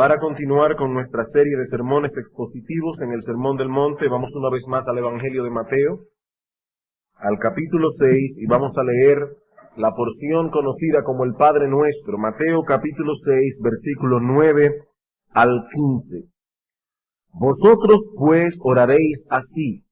Para continuar con nuestra serie de sermones expositivos en el Sermón del Monte, vamos una vez más al Evangelio de Mateo, al capítulo 6, y vamos a leer la porción conocida como el Padre Nuestro. Mateo capítulo 6, versículo 9 al 15. Vosotros pues oraréis así: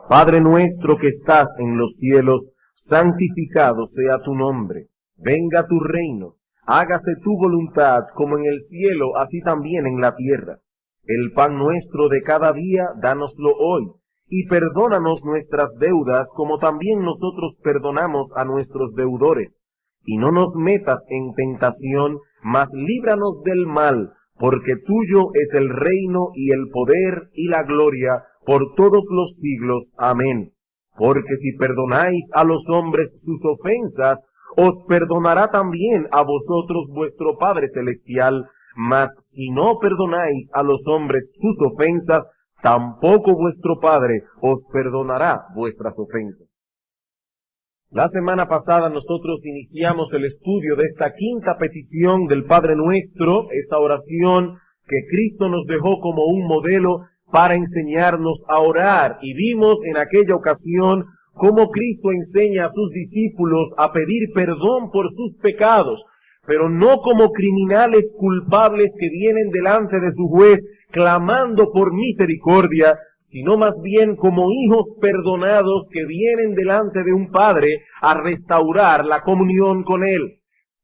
Padre nuestro que estás en los cielos, santificado sea tu nombre. Venga tu reino. Hágase tu voluntad como en el cielo, así también en la tierra. El pan nuestro de cada día, dánoslo hoy, y perdónanos nuestras deudas, como también nosotros perdonamos a nuestros deudores. Y no nos metas en tentación, mas líbranos del mal, porque tuyo es el reino y el poder y la gloria por todos los siglos. Amén. Porque si perdonáis a los hombres sus ofensas, os perdonará también a vosotros vuestro Padre Celestial, mas si no perdonáis a los hombres sus ofensas, tampoco vuestro Padre os perdonará vuestras ofensas. La semana pasada nosotros iniciamos el estudio de esta quinta petición del Padre Nuestro, esa oración que Cristo nos dejó como un modelo para enseñarnos a orar, y vimos en aquella ocasión cómo Cristo enseña a sus discípulos a pedir perdón por sus pecados, pero no como criminales culpables que vienen delante de su juez clamando por misericordia, sino más bien como hijos perdonados que vienen delante de un Padre a restaurar la comunión con Él.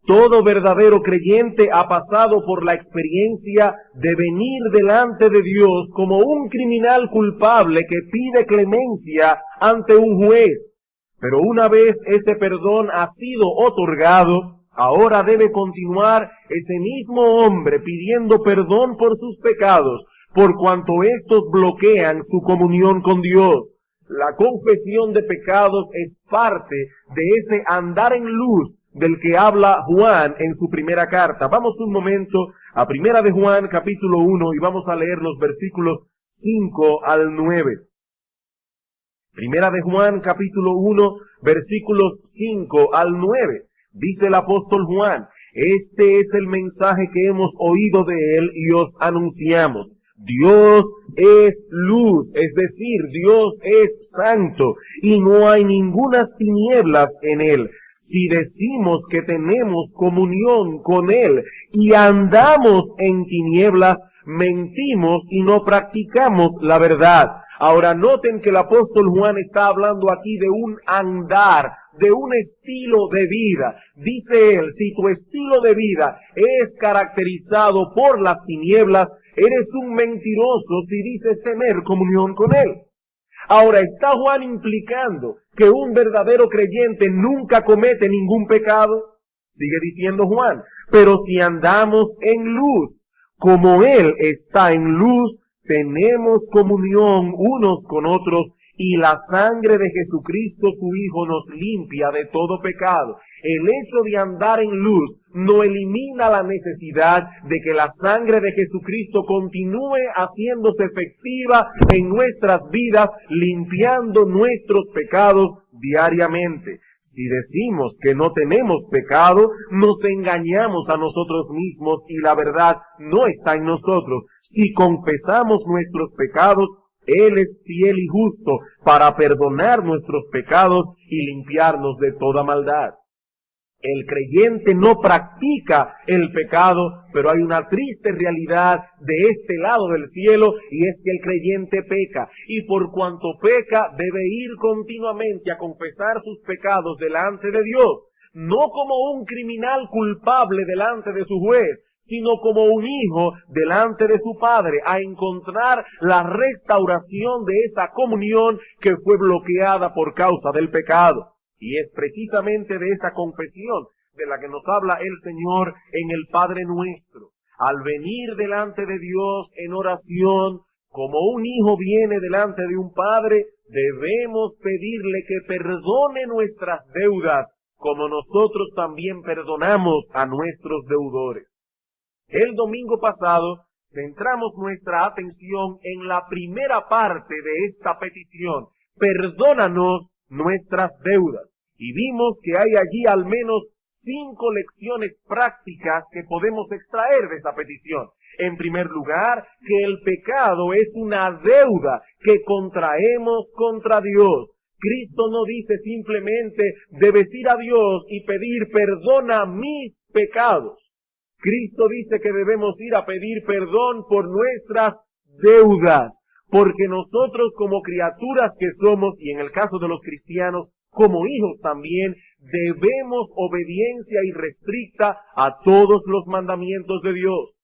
Todo verdadero creyente ha pasado por la experiencia de venir delante de Dios como un criminal culpable que pide clemencia ante un juez. Pero una vez ese perdón ha sido otorgado, ahora debe continuar ese mismo hombre pidiendo perdón por sus pecados, por cuanto estos bloquean su comunión con Dios. La confesión de pecados es parte de ese andar en luz del que habla Juan en su primera carta. Vamos un momento a Primera de Juan, capítulo 1, y vamos a leer los versículos 5 al 9. Primera de Juan, capítulo 1, versículos 5 al 9. Dice el apóstol Juan: este es el mensaje que hemos oído de él y os anunciamos. Dios es luz, es decir, Dios es santo, y no hay ningunas tinieblas en él. Si decimos que tenemos comunión con él y andamos en tinieblas, mentimos y no practicamos la verdad. Ahora noten que el apóstol Juan está hablando aquí de un andar, de un estilo de vida. Dice él: si tu estilo de vida es caracterizado por las tinieblas, eres un mentiroso si dices tener comunión con él. Ahora, ¿está Juan implicando que un verdadero creyente nunca comete ningún pecado? Sigue diciendo Juan: pero si andamos en luz, como él está en luz, tenemos comunión unos con otros, y la sangre de Jesucristo su Hijo nos limpia de todo pecado. El hecho de andar en luz no elimina la necesidad de que la sangre de Jesucristo continúe haciéndose efectiva en nuestras vidas, limpiando nuestros pecados diariamente. Si decimos que no tenemos pecado, nos engañamos a nosotros mismos y la verdad no está en nosotros. Si confesamos nuestros pecados, Él es fiel y justo para perdonar nuestros pecados y limpiarnos de toda maldad. El creyente no practica el pecado, pero hay una triste realidad de este lado del cielo, y es que el creyente peca, y por cuanto peca debe ir continuamente a confesar sus pecados delante de Dios, no como un criminal culpable delante de su juez, sino como un hijo delante de su padre, a encontrar la restauración de esa comunión que fue bloqueada por causa del pecado. Y es precisamente de esa confesión de la que nos habla el Señor en el Padre Nuestro. Al venir delante de Dios en oración, como un hijo viene delante de un padre, debemos pedirle que perdone nuestras deudas, como nosotros también perdonamos a nuestros deudores. El domingo pasado centramos nuestra atención en la primera parte de esta petición: perdónanos nuestras deudas. Y vimos que hay allí al menos 5 lecciones prácticas que podemos extraer de esa petición. En primer lugar, que el pecado es una deuda que contraemos contra Dios. Cristo no dice simplemente, debes ir a Dios y pedir perdona mis pecados. Cristo dice que debemos ir a pedir perdón por nuestras deudas, porque nosotros como criaturas que somos, y en el caso de los cristianos, como hijos también, debemos obediencia irrestricta a todos los mandamientos de Dios.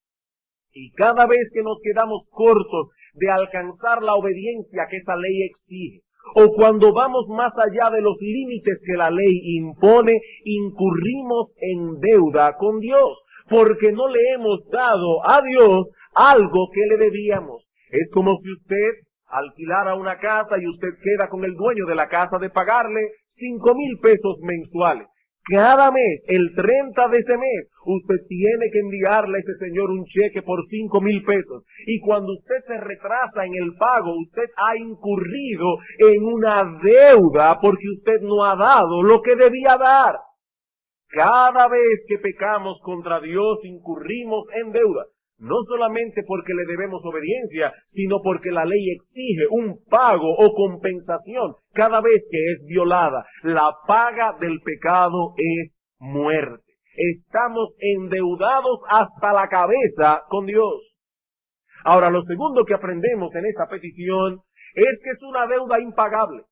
Y cada vez que nos quedamos cortos de alcanzar la obediencia que esa ley exige, o cuando vamos más allá de los límites que la ley impone, incurrimos en deuda con Dios, porque no le hemos dado a Dios algo que le debíamos. Es como si usted alquilara una casa y usted queda con el dueño de la casa de pagarle 5,000 pesos mensuales. Cada mes, el 30 de ese mes, usted tiene que enviarle a ese señor un cheque por 5,000 pesos. Y cuando usted se retrasa en el pago, usted ha incurrido en una deuda porque usted no ha dado lo que debía dar. Cada vez que pecamos contra Dios, incurrimos en deuda. No solamente porque le debemos obediencia, sino porque la ley exige un pago o compensación cada vez que es violada. La paga del pecado es muerte. Estamos endeudados hasta la cabeza con Dios. Ahora, lo segundo que aprendemos en esa petición es que es una deuda impagable.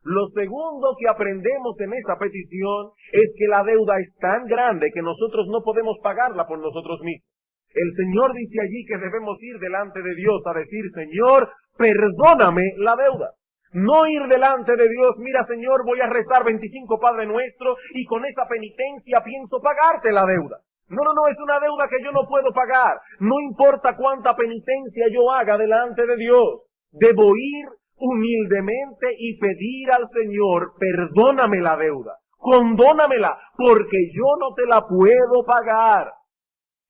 Lo segundo que aprendemos en esa petición es que la deuda es tan grande que nosotros no podemos pagarla por nosotros mismos. El Señor dice allí que debemos ir delante de Dios a decir, Señor, perdóname la deuda. No ir delante de Dios, mira Señor, voy a rezar 25 Padre Nuestro y con esa penitencia pienso pagarte la deuda. No, es una deuda que yo no puedo pagar. No importa cuánta penitencia yo haga delante de Dios. Debo ir humildemente y pedir al Señor, perdóname la deuda, condónamela, porque yo no te la puedo pagar.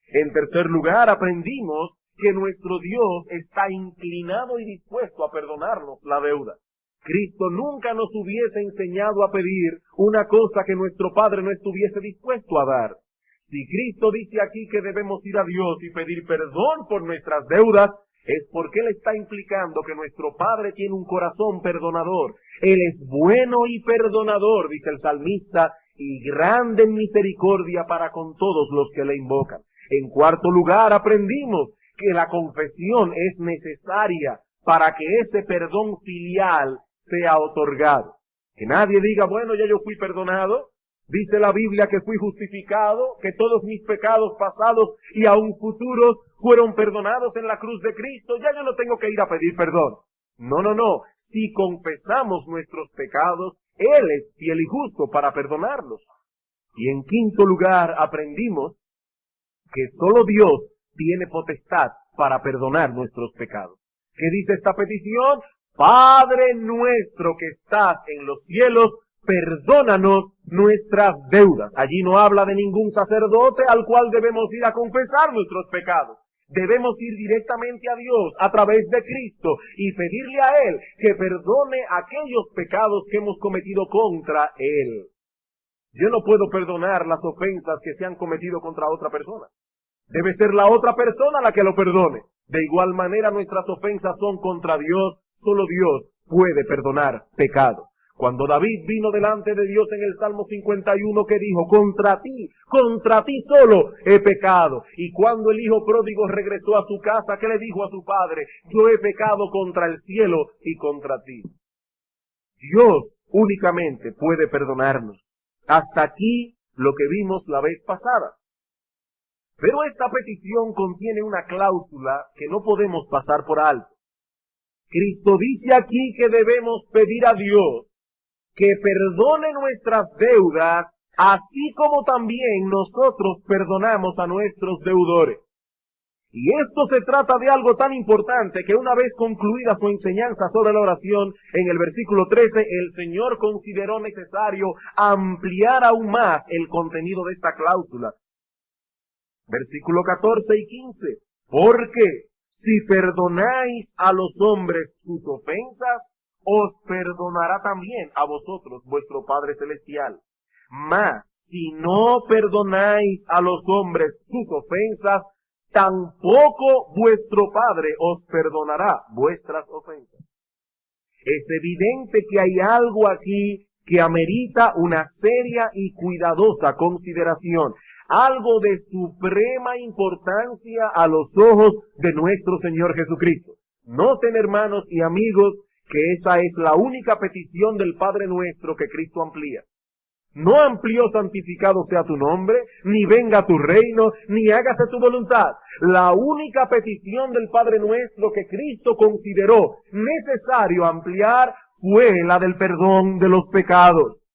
En tercer lugar, aprendimos que nuestro Dios está inclinado y dispuesto a perdonarnos la deuda. Cristo nunca nos hubiese enseñado a pedir una cosa que nuestro Padre no estuviese dispuesto a dar. Si Cristo dice aquí que debemos ir a Dios y pedir perdón por nuestras deudas, es porque Él está implicando que nuestro Padre tiene un corazón perdonador. Él es bueno y perdonador, dice el salmista, y grande en misericordia para con todos los que le invocan. En cuarto lugar, aprendimos que la confesión es necesaria para que ese perdón filial sea otorgado. Que nadie diga, bueno, ya yo fui perdonado. Dice la Biblia que fui justificado, que todos mis pecados pasados y aún futuros fueron perdonados en la cruz de Cristo. Ya yo no tengo que ir a pedir perdón. No. Si confesamos nuestros pecados, Él es fiel y justo para perdonarlos. Y en quinto lugar, aprendimos que solo Dios tiene potestad para perdonar nuestros pecados. ¿Qué dice esta petición? Padre nuestro que estás en los cielos, perdónanos nuestras deudas. Allí no habla de ningún sacerdote al cual debemos ir a confesar nuestros pecados. Debemos ir directamente a Dios a través de Cristo y pedirle a Él que perdone aquellos pecados que hemos cometido contra Él. Yo no puedo perdonar las ofensas que se han cometido contra otra persona. Debe ser la otra persona la que lo perdone. De igual manera nuestras ofensas son contra Dios. Solo Dios puede perdonar pecados. Cuando David vino delante de Dios en el Salmo 51 que dijo, contra ti solo he pecado. Y cuando el hijo pródigo regresó a su casa, ¿qué le dijo a su padre? Yo he pecado contra el cielo y contra ti. Dios únicamente puede perdonarnos. Hasta aquí lo que vimos la vez pasada. Pero esta petición contiene una cláusula que no podemos pasar por alto. Cristo dice aquí que debemos pedir a Dios que perdone nuestras deudas, así como también nosotros perdonamos a nuestros deudores. Y esto se trata de algo tan importante que una vez concluida su enseñanza sobre la oración, en el versículo 13, el Señor consideró necesario ampliar aún más el contenido de esta cláusula. Versículo 14 y 15. Porque si perdonáis a los hombres sus ofensas, os perdonará también a vosotros vuestro Padre Celestial. Mas, si no perdonáis a los hombres sus ofensas, tampoco vuestro Padre os perdonará vuestras ofensas. Es evidente que hay algo aquí que amerita una seria y cuidadosa consideración, algo de suprema importancia a los ojos de nuestro Señor Jesucristo. Noten, hermanos y amigos, que esa es la única petición del Padre nuestro que Cristo amplía. No amplió santificado sea tu nombre, ni venga tu reino, ni hágase tu voluntad. La única petición del Padre nuestro que Cristo consideró necesario ampliar fue la del perdón de los pecados.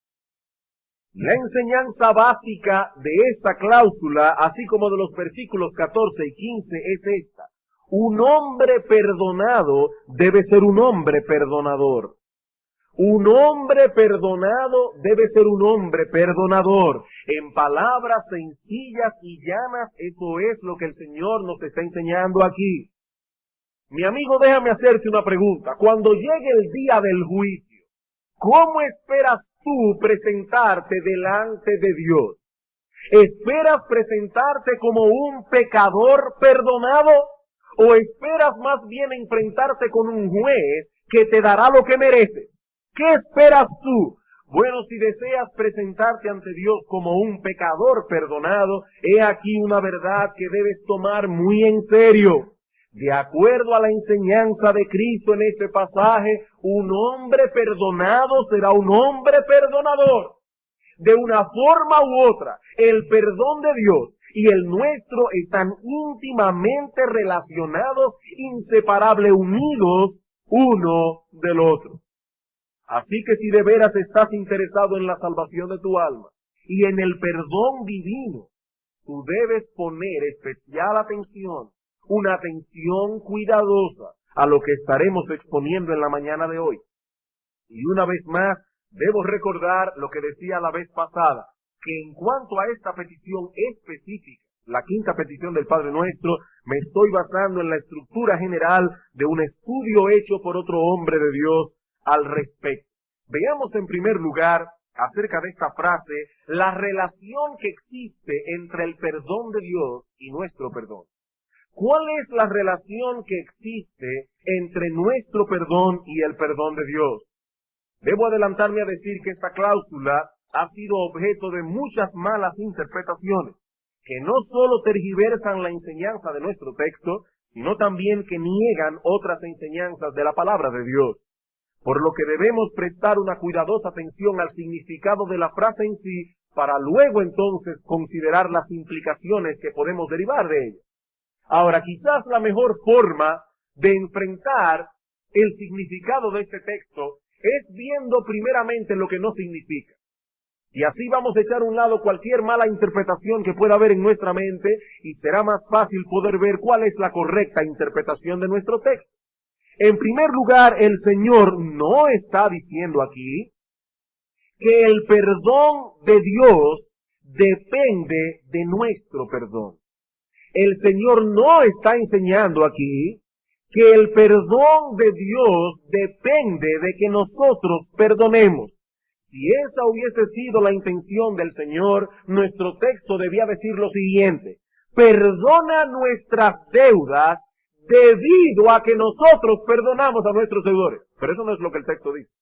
La enseñanza básica de esta cláusula, así como de los versículos 14 y 15, es esta. Un hombre perdonado debe ser un hombre perdonador. Un hombre perdonado debe ser un hombre perdonador. En palabras sencillas y llanas, eso es lo que el Señor nos está enseñando aquí. Mi amigo, déjame hacerte una pregunta. Cuando llegue el día del juicio, ¿cómo esperas tú presentarte delante de Dios? ¿Esperas presentarte como un pecador perdonado? ¿O esperas más bien enfrentarte con un juez que te dará lo que mereces? ¿Qué esperas tú? Bueno, si deseas presentarte ante Dios como un pecador perdonado, he aquí una verdad que debes tomar muy en serio. De acuerdo a la enseñanza de Cristo en este pasaje, un hombre perdonado será un hombre perdonador. De una forma u otra, el perdón de Dios y el nuestro están íntimamente relacionados, inseparables, unidos uno del otro. Así que si de veras estás interesado en la salvación de tu alma y en el perdón divino, tú debes poner especial atención, una atención cuidadosa a lo que estaremos exponiendo en la mañana de hoy. Y una vez más, debo recordar lo que decía la vez pasada, que en cuanto a esta petición específica, la quinta petición del Padre Nuestro, me estoy basando en la estructura general de un estudio hecho por otro hombre de Dios al respecto. Veamos en primer lugar, acerca de esta frase, la relación que existe entre el perdón de Dios y nuestro perdón. ¿Cuál es la relación que existe entre nuestro perdón y el perdón de Dios? Debo adelantarme a decir que esta cláusula ha sido objeto de muchas malas interpretaciones, que no solo tergiversan la enseñanza de nuestro texto, sino también que niegan otras enseñanzas de la palabra de Dios. Por lo que debemos prestar una cuidadosa atención al significado de la frase en sí, para luego entonces considerar las implicaciones que podemos derivar de ella. Ahora, quizás la mejor forma de enfrentar el significado de este texto es viendo primeramente lo que no significa. Y así vamos a echar a un lado cualquier mala interpretación que pueda haber en nuestra mente y será más fácil poder ver cuál es la correcta interpretación de nuestro texto. En primer lugar, el Señor no está diciendo aquí que el perdón de Dios depende de nuestro perdón. El Señor no está enseñando aquí que el perdón de Dios depende de que nosotros perdonemos. Si esa hubiese sido la intención del Señor, nuestro texto debía decir lo siguiente: perdona nuestras deudas debido a que nosotros perdonamos a nuestros deudores. Pero eso no es lo que el texto dice.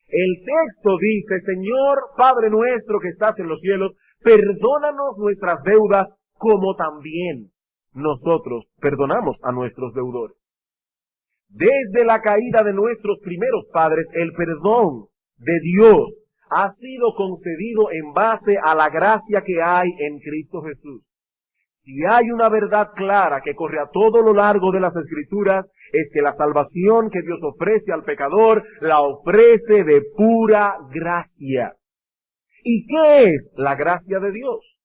El texto dice: Señor Padre nuestro que estás en los cielos, perdónanos nuestras deudas como también nosotros perdonamos a nuestros deudores. Desde la caída de nuestros primeros padres, el perdón de Dios ha sido concedido en base a la gracia que hay en Cristo Jesús. Si hay una verdad clara que corre a todo lo largo de las Escrituras, es que la salvación que Dios ofrece al pecador, la ofrece de pura gracia. ¿Y qué es la gracia de Dios?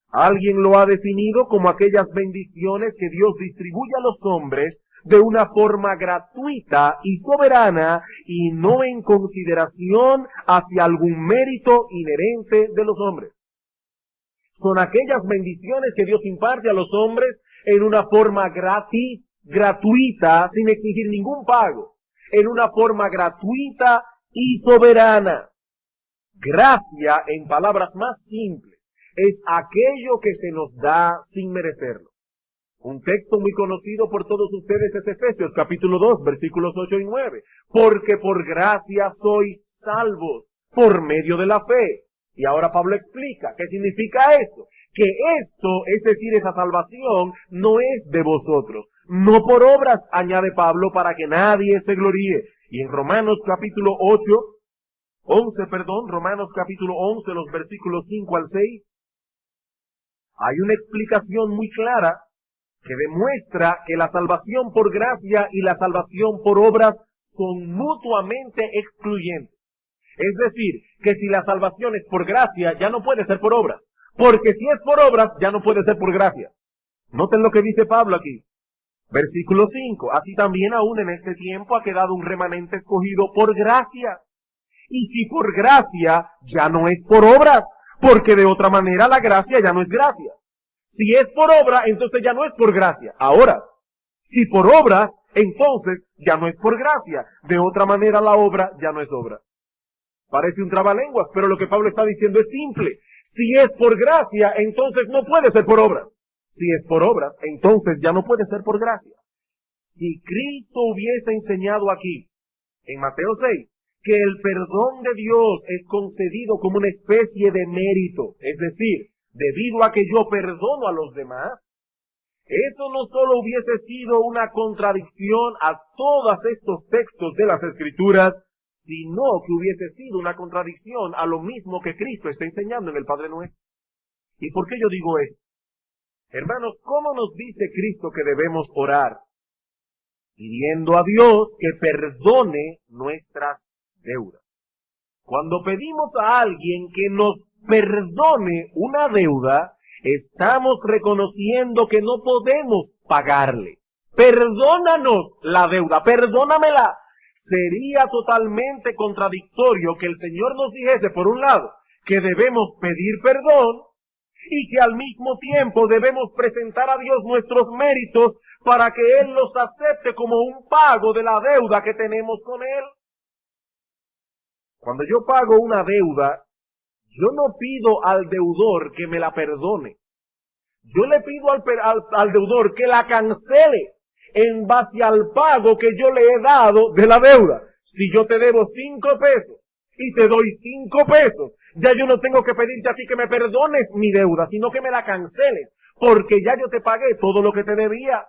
Alguien lo ha definido como aquellas bendiciones que Dios distribuye a los hombres de una forma gratuita y soberana y no en consideración hacia algún mérito inherente de los hombres. Son aquellas bendiciones que Dios imparte a los hombres en una forma gratis, gratuita, sin exigir ningún pago, en una forma gratuita y soberana. Gracia, en palabras más simples, es aquello que se nos da sin merecerlo. Un texto muy conocido por todos ustedes es Efesios capítulo 2, versículos 8 y 9. Porque por gracia sois salvos por medio de la fe. Y ahora Pablo explica qué significa eso. Que esto, es decir, esa salvación, no es de vosotros. No por obras, añade Pablo, para que nadie se gloríe. Y en Romanos capítulo 11, los versículos 5 al 6, hay una explicación muy clara que demuestra que la salvación por gracia y la salvación por obras son mutuamente excluyentes. Es decir, que si la salvación es por gracia, ya no puede ser por obras. Porque si es por obras, ya no puede ser por gracia. Noten lo que dice Pablo aquí. Versículo 5. Así también aún en este tiempo ha quedado un remanente escogido por gracia. Y si por gracia, ya no es por obras. Porque de otra manera la gracia ya no es gracia. Si es por obra, entonces ya no es por gracia. Ahora, si por obras, entonces ya no es por gracia. De otra manera la obra ya no es obra. Parece un trabalenguas, pero lo que Pablo está diciendo es simple. Si es por gracia, entonces no puede ser por obras. Si es por obras, entonces ya no puede ser por gracia. Si Cristo hubiese enseñado aquí, en Mateo 6, que el perdón de Dios es concedido como una especie de mérito, es decir, debido a que yo perdono a los demás, eso no solo hubiese sido una contradicción a todos estos textos de las Escrituras, sino que hubiese sido una contradicción a lo mismo que Cristo está enseñando en el Padre Nuestro. ¿Y por qué yo digo esto? Hermanos, ¿cómo nos dice Cristo que debemos orar? Pidiendo a Dios que perdone nuestras deudas. Cuando pedimos a alguien que nos perdone una deuda, estamos reconociendo que no podemos pagarle. Perdónanos la deuda, perdónamela. Sería totalmente contradictorio que el Señor nos dijese, por un lado, que debemos pedir perdón y que al mismo tiempo debemos presentar a Dios nuestros méritos para que Él los acepte como un pago de la deuda que tenemos con Él. Cuando yo pago una deuda, yo no pido al deudor que me la perdone. Yo le pido al deudor que la cancele en base al pago que yo le he dado de la deuda. Si yo te debo 5 pesos y te doy 5 pesos, ya yo no tengo que pedirte a ti que me perdones mi deuda, sino que me la canceles, porque ya yo te pagué todo lo que te debía.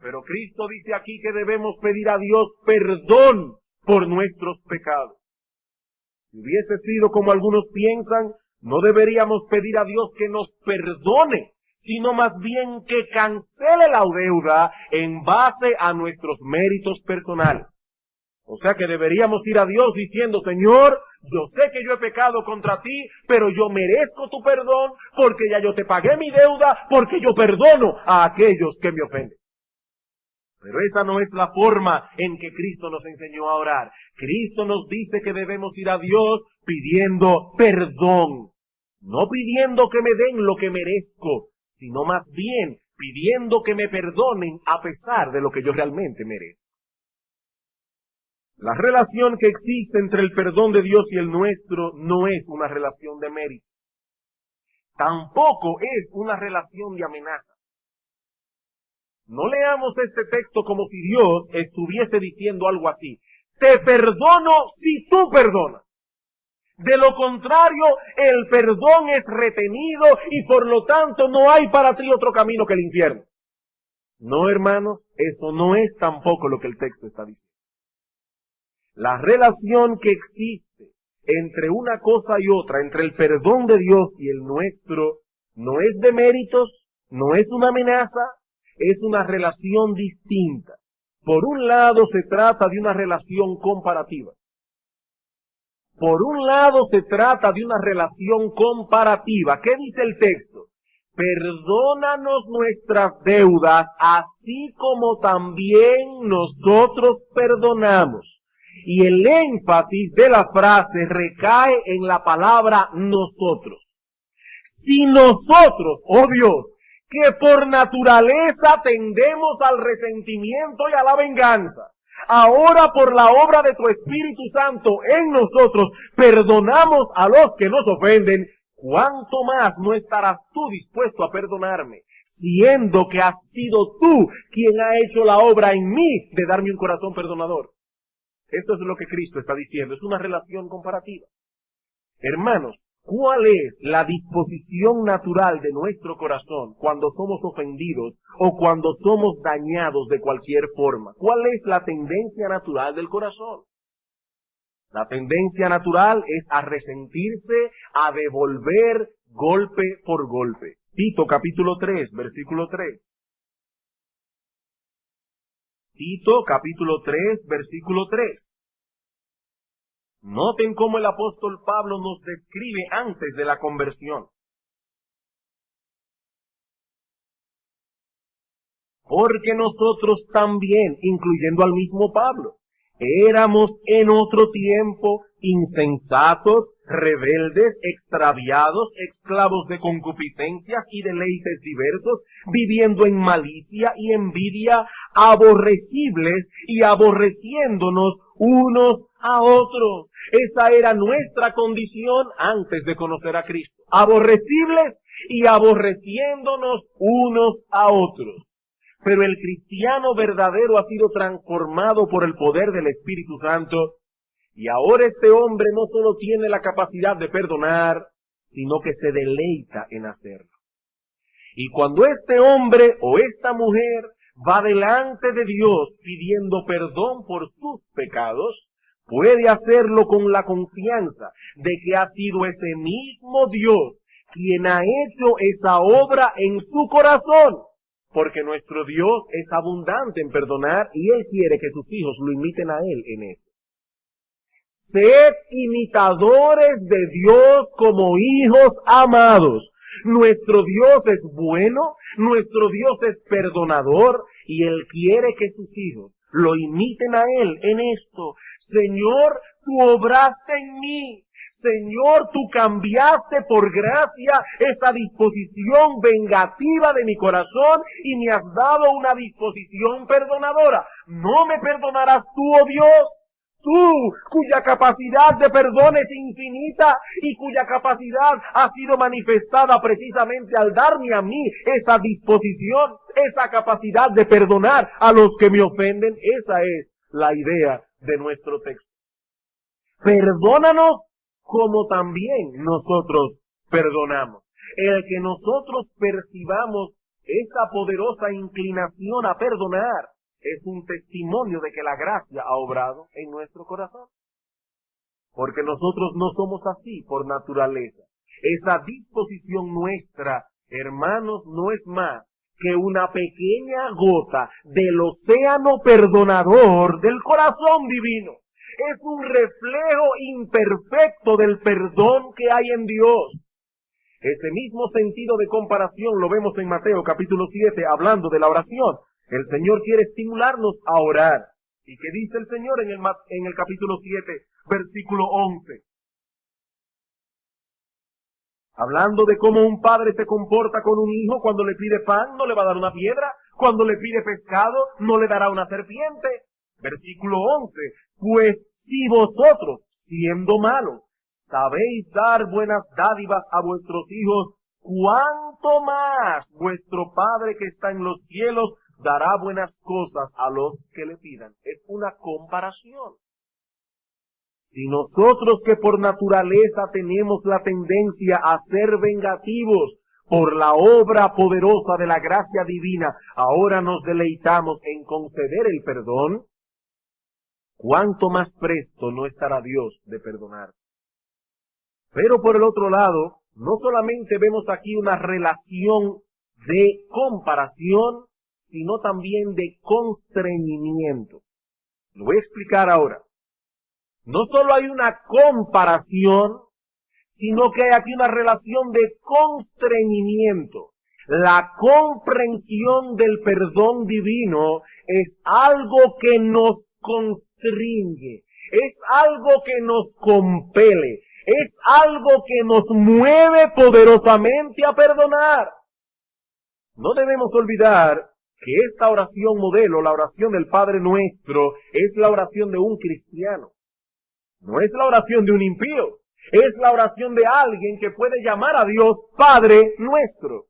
Pero Cristo dice aquí que debemos pedir a Dios perdón por nuestros pecados. Si hubiese sido como algunos piensan, no deberíamos pedir a Dios que nos perdone, sino más bien que cancele la deuda en base a nuestros méritos personales. O sea que deberíamos ir a Dios diciendo, Señor, yo sé que yo he pecado contra ti, pero yo merezco tu perdón porque ya yo te pagué mi deuda, porque yo perdono a aquellos que me ofenden. Pero esa no es la forma en que Cristo nos enseñó a orar. Cristo nos dice que debemos ir a Dios pidiendo perdón. No pidiendo que me den lo que merezco, sino más bien pidiendo que me perdonen a pesar de lo que yo realmente merezco. La relación que existe entre el perdón de Dios y el nuestro no es una relación de mérito. Tampoco es una relación de amenaza. No leamos este texto como si Dios estuviese diciendo algo así. Te perdono si tú perdonas. De lo contrario, el perdón es retenido y por lo tanto no hay para ti otro camino que el infierno. No, hermanos, eso no es tampoco lo que el texto está diciendo. La relación que existe entre una cosa y otra, entre el perdón de Dios y el nuestro, no es de méritos, no es una amenaza, es una relación distinta. Por un lado se trata de una relación comparativa. Por un lado se trata de una relación comparativa. ¿Qué dice el texto? Perdónanos nuestras deudas, así como también nosotros perdonamos. Y el énfasis de la frase recae en la palabra nosotros. Si nosotros, oh Dios, que por naturaleza tendemos al resentimiento y a la venganza, ahora por la obra de tu Espíritu Santo en nosotros perdonamos a los que nos ofenden, ¿cuánto más no estarás tú dispuesto a perdonarme? siendo que has sido tú quien ha hecho la obra en mí de darme un corazón perdonador. Esto es lo que Cristo está diciendo, es una relación comparativa. Hermanos, ¿cuál es la disposición natural de nuestro corazón cuando somos ofendidos o cuando somos dañados de cualquier forma? ¿Cuál es la tendencia natural del corazón? La tendencia natural es a resentirse, a devolver golpe por golpe. Tito capítulo 3, versículo 3. Tito capítulo 3, versículo 3. Noten cómo el apóstol Pablo nos describe antes de la conversión. Porque nosotros también, incluyendo al mismo Pablo, éramos en otro tiempo insensatos, rebeldes, extraviados, esclavos de concupiscencias y deleites diversos, viviendo en malicia y envidia, aborrecibles y aborreciéndonos unos a otros. Esa era nuestra condición antes de conocer a Cristo. Aborrecibles y aborreciéndonos unos a otros. Pero el cristiano verdadero ha sido transformado por el poder del Espíritu Santo, y ahora este hombre no solo tiene la capacidad de perdonar, sino que se deleita en hacerlo. Y cuando este hombre o esta mujer va delante de Dios pidiendo perdón por sus pecados, puede hacerlo con la confianza de que ha sido ese mismo Dios quien ha hecho esa obra en su corazón. Porque nuestro Dios es abundante en perdonar y Él quiere que sus hijos lo imiten a Él en eso. Sed imitadores de Dios como hijos amados. Nuestro Dios es bueno, nuestro Dios es perdonador y Él quiere que sus hijos lo imiten a Él en esto. Señor, tú obraste en mí. Señor, tú cambiaste por gracia esa disposición vengativa de mi corazón y me has dado una disposición perdonadora. ¿No me perdonarás tú, oh Dios? Tú, cuya capacidad de perdón es infinita y cuya capacidad ha sido manifestada precisamente al darme a mí esa disposición, esa capacidad de perdonar a los que me ofenden. Esa es la idea de nuestro texto. Perdónanos como también nosotros perdonamos. El que nosotros percibamos esa poderosa inclinación a perdonar es un testimonio de que la gracia ha obrado en nuestro corazón. Porque nosotros no somos así por naturaleza. Esa disposición nuestra, hermanos, no es más que una pequeña gota del océano perdonador del corazón divino. Es un reflejo imperfecto del perdón que hay en Dios. Ese mismo sentido de comparación lo vemos en Mateo capítulo 7, hablando de la oración. El Señor quiere estimularnos a orar. ¿Y qué dice el Señor en el capítulo 7, versículo 11? Hablando de cómo un padre se comporta con un hijo cuando le pide pan, no le va a dar una piedra. Cuando le pide pescado, no le dará una serpiente. Versículo 11. Pues si vosotros, siendo malos, sabéis dar buenas dádivas a vuestros hijos, ¿cuánto más vuestro Padre que está en los cielos dará buenas cosas a los que le pidan? Es una comparación. Si nosotros que por naturaleza tenemos la tendencia a ser vengativos por la obra poderosa de la gracia divina, ahora nos deleitamos en conceder el perdón, ¿cuánto más presto no estará Dios de perdonar? Pero por el otro lado, no solamente vemos aquí una relación de comparación, sino también de constreñimiento. Lo voy a explicar ahora. No solo hay una comparación, sino que hay aquí una relación de constreñimiento. La comprensión del perdón divino es algo que nos constriñe, es algo que nos compele, es algo que nos mueve poderosamente a perdonar. No debemos olvidar que esta oración modelo, la oración del Padre Nuestro, es la oración de un cristiano. No es la oración de un impío, es la oración de alguien que puede llamar a Dios Padre Nuestro.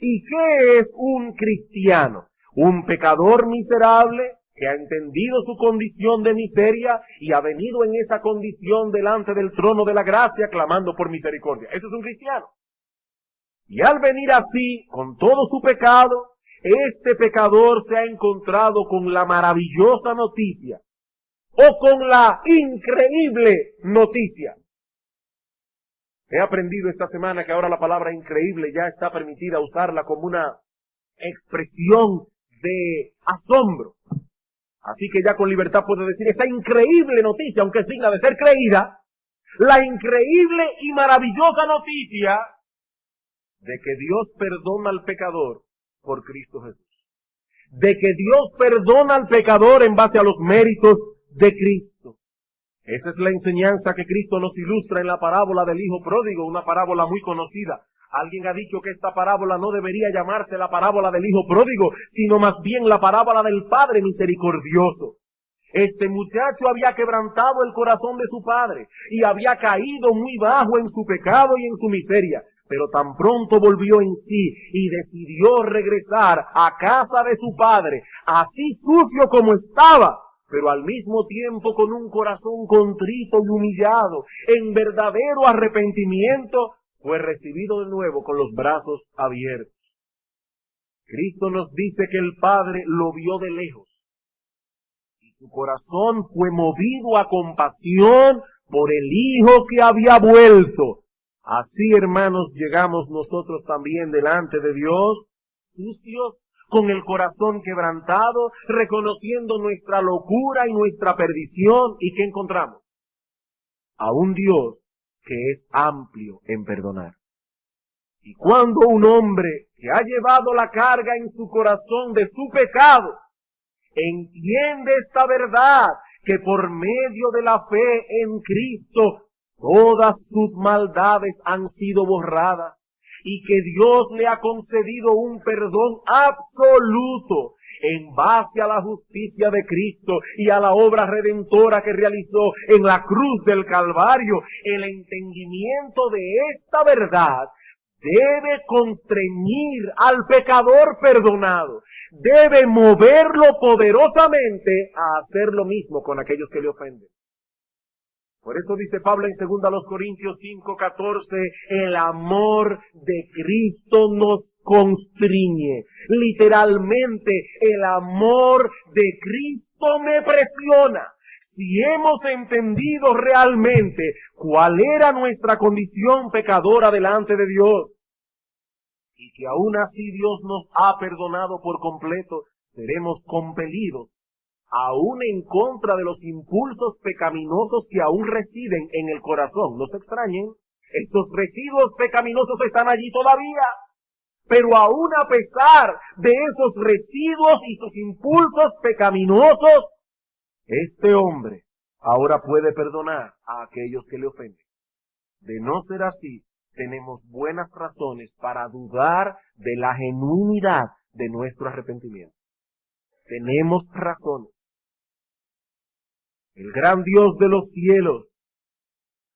¿Y qué es un cristiano? Un pecador miserable que ha entendido su condición de miseria y ha venido en esa condición delante del trono de la gracia clamando por misericordia. Eso es un cristiano. Y al venir así, con todo su pecado, este pecador se ha encontrado con la maravillosa noticia o con la increíble noticia. He aprendido esta semana que ahora la palabra increíble ya está permitida usarla como una expresión de asombro. Así que ya con libertad puedo decir esa increíble noticia, aunque es digna de ser creída, la increíble y maravillosa noticia de que Dios perdona al pecador por Cristo Jesús. De que Dios perdona al pecador en base a los méritos de Cristo. Esa es la enseñanza que Cristo nos ilustra en la parábola del Hijo Pródigo, una parábola muy conocida. Alguien ha dicho que esta parábola no debería llamarse la parábola del Hijo Pródigo, sino más bien la parábola del Padre Misericordioso. Este muchacho había quebrantado el corazón de su padre y había caído muy bajo en su pecado y en su miseria, pero tan pronto volvió en sí y decidió regresar a casa de su padre, así sucio como estaba, pero al mismo tiempo con un corazón contrito y humillado, en verdadero arrepentimiento, fue recibido de nuevo con los brazos abiertos. Cristo nos dice que el Padre lo vio de lejos y su corazón fue movido a compasión por el Hijo que había vuelto. Así, hermanos, llegamos nosotros también delante de Dios, sucios, con el corazón quebrantado, reconociendo nuestra locura y nuestra perdición. ¿Y qué encontramos? A un Dios que es amplio en perdonar. Y cuando un hombre que ha llevado la carga en su corazón de su pecado, entiende esta verdad, que por medio de la fe en Cristo, todas sus maldades han sido borradas, y que Dios le ha concedido un perdón absoluto, en base a la justicia de Cristo y a la obra redentora que realizó en la cruz del Calvario, el entendimiento de esta verdad debe constreñir al pecador perdonado, debe moverlo poderosamente a hacer lo mismo con aquellos que le ofenden. Por eso dice Pablo en 2 Corintios 5:14, el amor de Cristo nos constriñe. Literalmente, el amor de Cristo me presiona. Si hemos entendido realmente cuál era nuestra condición pecadora delante de Dios, y que aún así Dios nos ha perdonado por completo, seremos compelidos aún en contra de los impulsos pecaminosos que aún residen en el corazón. No se extrañen, esos residuos pecaminosos están allí todavía, pero aún a pesar de esos residuos y sus impulsos pecaminosos, este hombre ahora puede perdonar a aquellos que le ofenden. De no ser así, tenemos buenas razones para dudar de la genuinidad de nuestro arrepentimiento. Tenemos razones. El gran Dios de los cielos,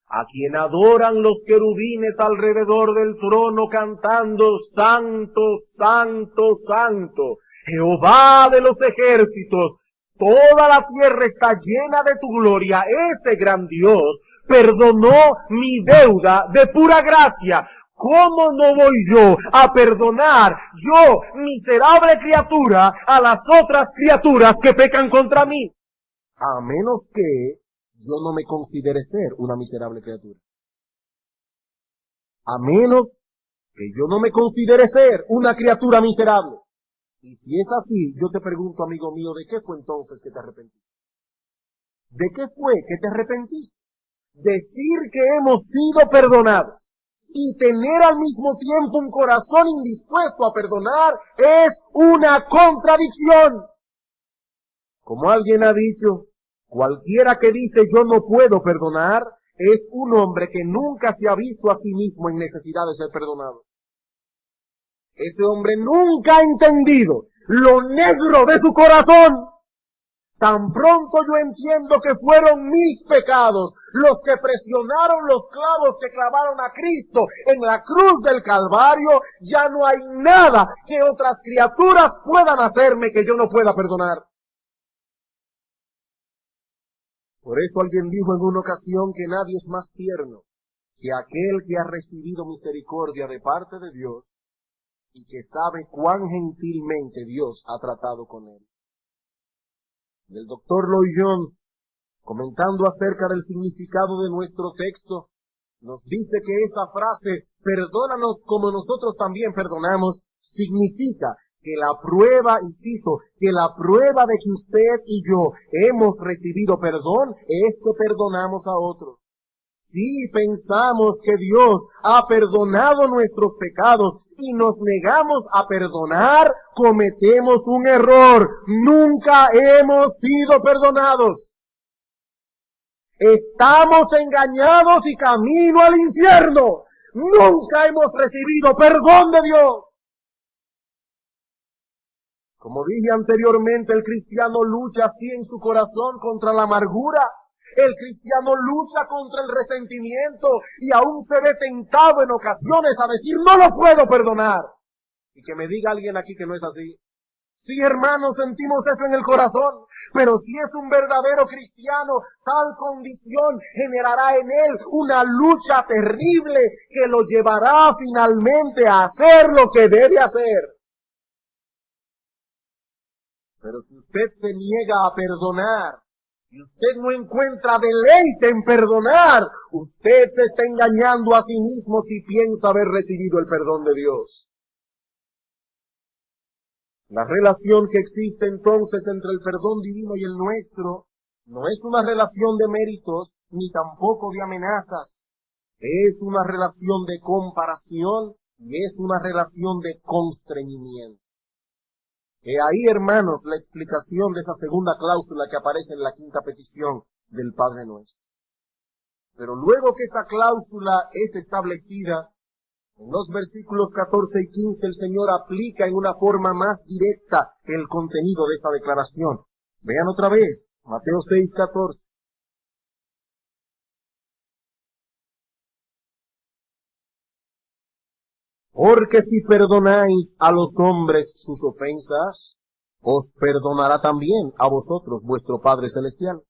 a quien adoran los querubines alrededor del trono cantando Santo, Santo, Santo, Jehová de los ejércitos, toda la tierra está llena de tu gloria. Ese gran Dios perdonó mi deuda de pura gracia. ¿Cómo no voy yo a perdonar, yo, miserable criatura, a las otras criaturas que pecan contra mí? A menos que yo no me considere ser una miserable criatura. A menos que yo no me considere ser una criatura miserable. Y si es así, yo te pregunto, amigo mío, ¿de qué fue entonces que te arrepentiste? ¿De qué fue que te arrepentiste? Decir que hemos sido perdonados y tener al mismo tiempo un corazón indispuesto a perdonar es una contradicción. Como alguien ha dicho, cualquiera que dice yo no puedo perdonar es un hombre que nunca se ha visto a sí mismo en necesidad de ser perdonado. Ese hombre nunca ha entendido lo negro de su corazón Tan pronto yo entiendo que fueron mis pecados los que presionaron los clavos que clavaron a Cristo en la cruz del Calvario, ya no hay nada que otras criaturas puedan hacerme que yo no pueda perdonar. Por eso alguien dijo en una ocasión que nadie es más tierno que aquel que ha recibido misericordia de parte de Dios y que sabe cuán gentilmente Dios ha tratado con él. El doctor Lloyd Jones, comentando acerca del significado de nuestro texto, nos dice que esa frase, perdónanos como nosotros también perdonamos, significa que la prueba, y cito, que la prueba de que usted y yo hemos recibido perdón es que perdonamos a otros. Si pensamos que Dios ha perdonado nuestros pecados y nos negamos a perdonar, cometemos un error. Nunca hemos sido perdonados. Estamos engañados y camino al infierno. Nunca hemos recibido perdón de Dios. Como dije anteriormente, el cristiano lucha así en su corazón contra la amargura. El cristiano lucha contra el resentimiento y aún se ve tentado en ocasiones a decir, no lo puedo perdonar. Y que me diga alguien aquí que no es así. Sí, hermanos, sentimos eso en el corazón, pero si es un verdadero cristiano, tal condición generará en él una lucha terrible que lo llevará finalmente a hacer lo que debe hacer. Pero si usted se niega a perdonar, y usted no encuentra deleite en perdonar, usted se está engañando a sí mismo si piensa haber recibido el perdón de Dios. La relación que existe entonces entre el perdón divino y el nuestro no es una relación de méritos ni tampoco de amenazas. Es una relación de comparación y es una relación de constreñimiento. He ahí, hermanos, la explicación de esa segunda cláusula que aparece en la quinta petición del Padre Nuestro. Pero luego que esa cláusula es establecida, en los versículos 14 y 15 el Señor aplica en una forma más directa el contenido de esa declaración. Vean otra vez, Mateo 6, 14. Porque si perdonáis a los hombres sus ofensas, os perdonará también a vosotros vuestro Padre Celestial.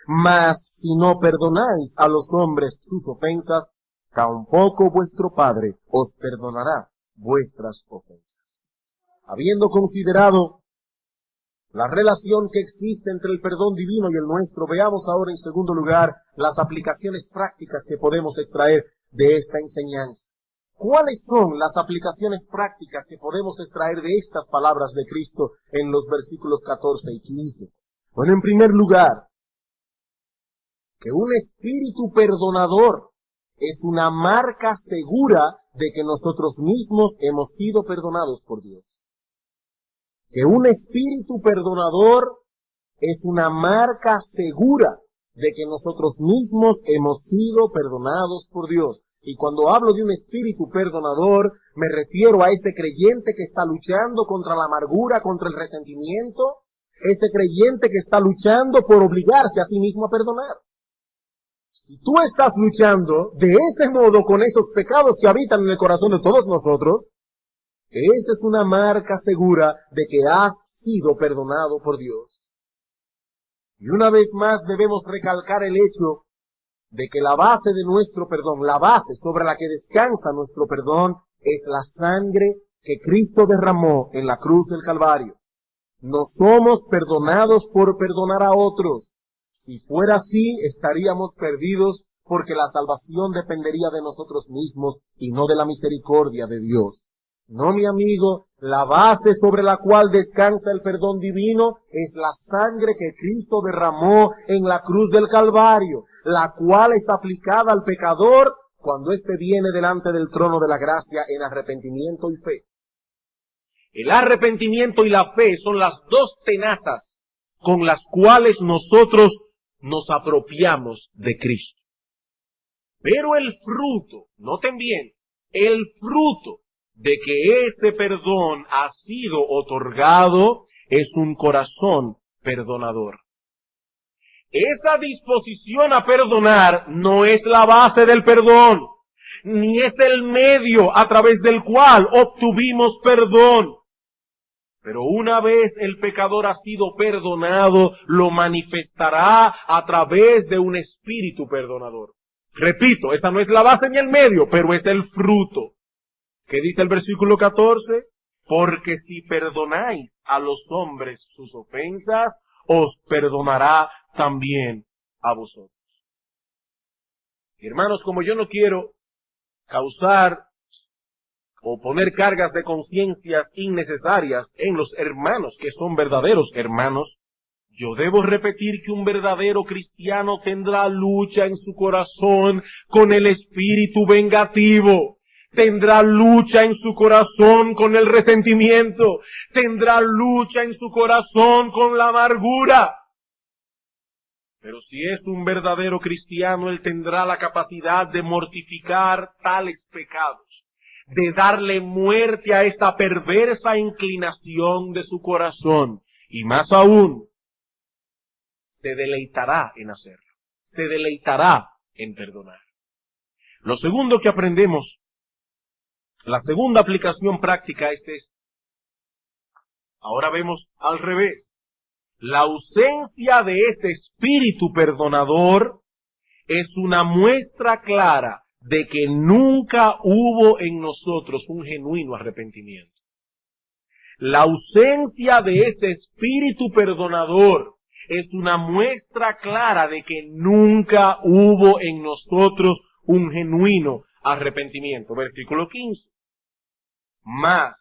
Mas si no perdonáis a los hombres sus ofensas, tampoco vuestro Padre os perdonará vuestras ofensas. Habiendo considerado la relación que existe entre el perdón divino y el nuestro, veamos ahora en segundo lugar las aplicaciones prácticas que podemos extraer de esta enseñanza. ¿Cuáles son las aplicaciones prácticas que podemos extraer de estas palabras de Cristo en los versículos 14 y 15? Bueno, en primer lugar, que un espíritu perdonador es una marca segura de que nosotros mismos hemos sido perdonados por Dios. Que un espíritu perdonador es una marca segura de que nosotros mismos hemos sido perdonados por Dios. Y cuando hablo de un espíritu perdonador, me refiero a ese creyente que está luchando contra la amargura, contra el resentimiento, ese creyente que está luchando por obligarse a sí mismo a perdonar. Si tú estás luchando de ese modo con esos pecados que habitan en el corazón de todos nosotros, esa es una marca segura de que has sido perdonado por Dios. Y una vez más debemos recalcar el hecho de que la base de nuestro perdón, la base sobre la que descansa nuestro perdón, es la sangre que Cristo derramó en la cruz del Calvario. No somos perdonados por perdonar a otros. Si fuera así, estaríamos perdidos porque la salvación dependería de nosotros mismos y no de la misericordia de Dios. No, mi amigo, la base sobre la cual descansa el perdón divino es la sangre que Cristo derramó en la cruz del Calvario, la cual es aplicada al pecador cuando éste viene delante del trono de la gracia en arrepentimiento y fe. El arrepentimiento y la fe son las dos tenazas con las cuales nosotros nos apropiamos de Cristo. Pero el fruto, noten bien, el fruto de que ese perdón ha sido otorgado es un corazón perdonador. Esa disposición a perdonar no es la base del perdón, ni es el medio a través del cual obtuvimos perdón. Pero una vez el pecador ha sido perdonado, lo manifestará a través de un espíritu perdonador. Repito, esa no es la base ni el medio, pero es el fruto. ¿Qué dice el versículo 14? Porque si perdonáis a los hombres sus ofensas, os perdonará también a vosotros. Hermanos, como yo no quiero causar o poner cargas de conciencias innecesarias en los hermanos que son verdaderos hermanos, yo debo repetir que un verdadero cristiano tendrá lucha en su corazón con el espíritu vengativo. Tendrá lucha en su corazón con el resentimiento. Tendrá lucha en su corazón con la amargura. Pero si es un verdadero cristiano, él tendrá la capacidad de mortificar tales pecados, de darle muerte a esa perversa inclinación de su corazón. Y más aún, se deleitará en hacerlo. Se deleitará en perdonar. Lo segundo que aprendemos, la segunda aplicación práctica es esta. Ahora vemos al revés. La ausencia de ese espíritu perdonador es una muestra clara de que nunca hubo en nosotros un genuino arrepentimiento. La ausencia de ese espíritu perdonador es una muestra clara de que nunca hubo en nosotros un genuino arrepentimiento. Versículo 15. Mas,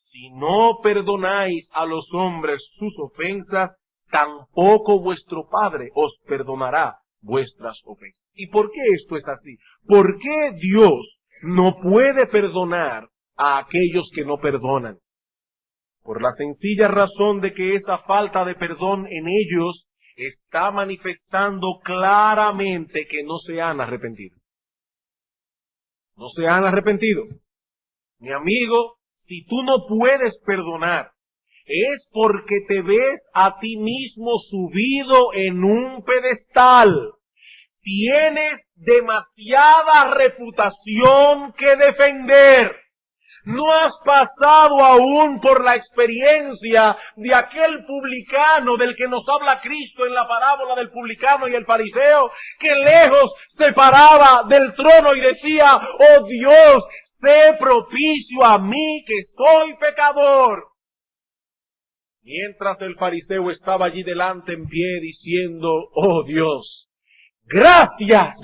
si no perdonáis a los hombres sus ofensas, tampoco vuestro Padre os perdonará vuestras ofensas. ¿Y por qué esto es así? ¿Por qué Dios no puede perdonar a aquellos que no perdonan? Por la sencilla razón de que esa falta de perdón en ellos está manifestando claramente que no se han arrepentido. No se han arrepentido. Mi amigo, si tú no puedes perdonar, es porque te ves a ti mismo subido en un pedestal. Tienes demasiada reputación que defender. No has pasado aún por la experiencia de aquel publicano del que nos habla Cristo en la parábola del publicano y el fariseo, que lejos se paraba del trono y decía: oh Dios, sé propicio a mí que soy pecador. Mientras el fariseo estaba allí delante en pie diciendo: oh Dios, gracias,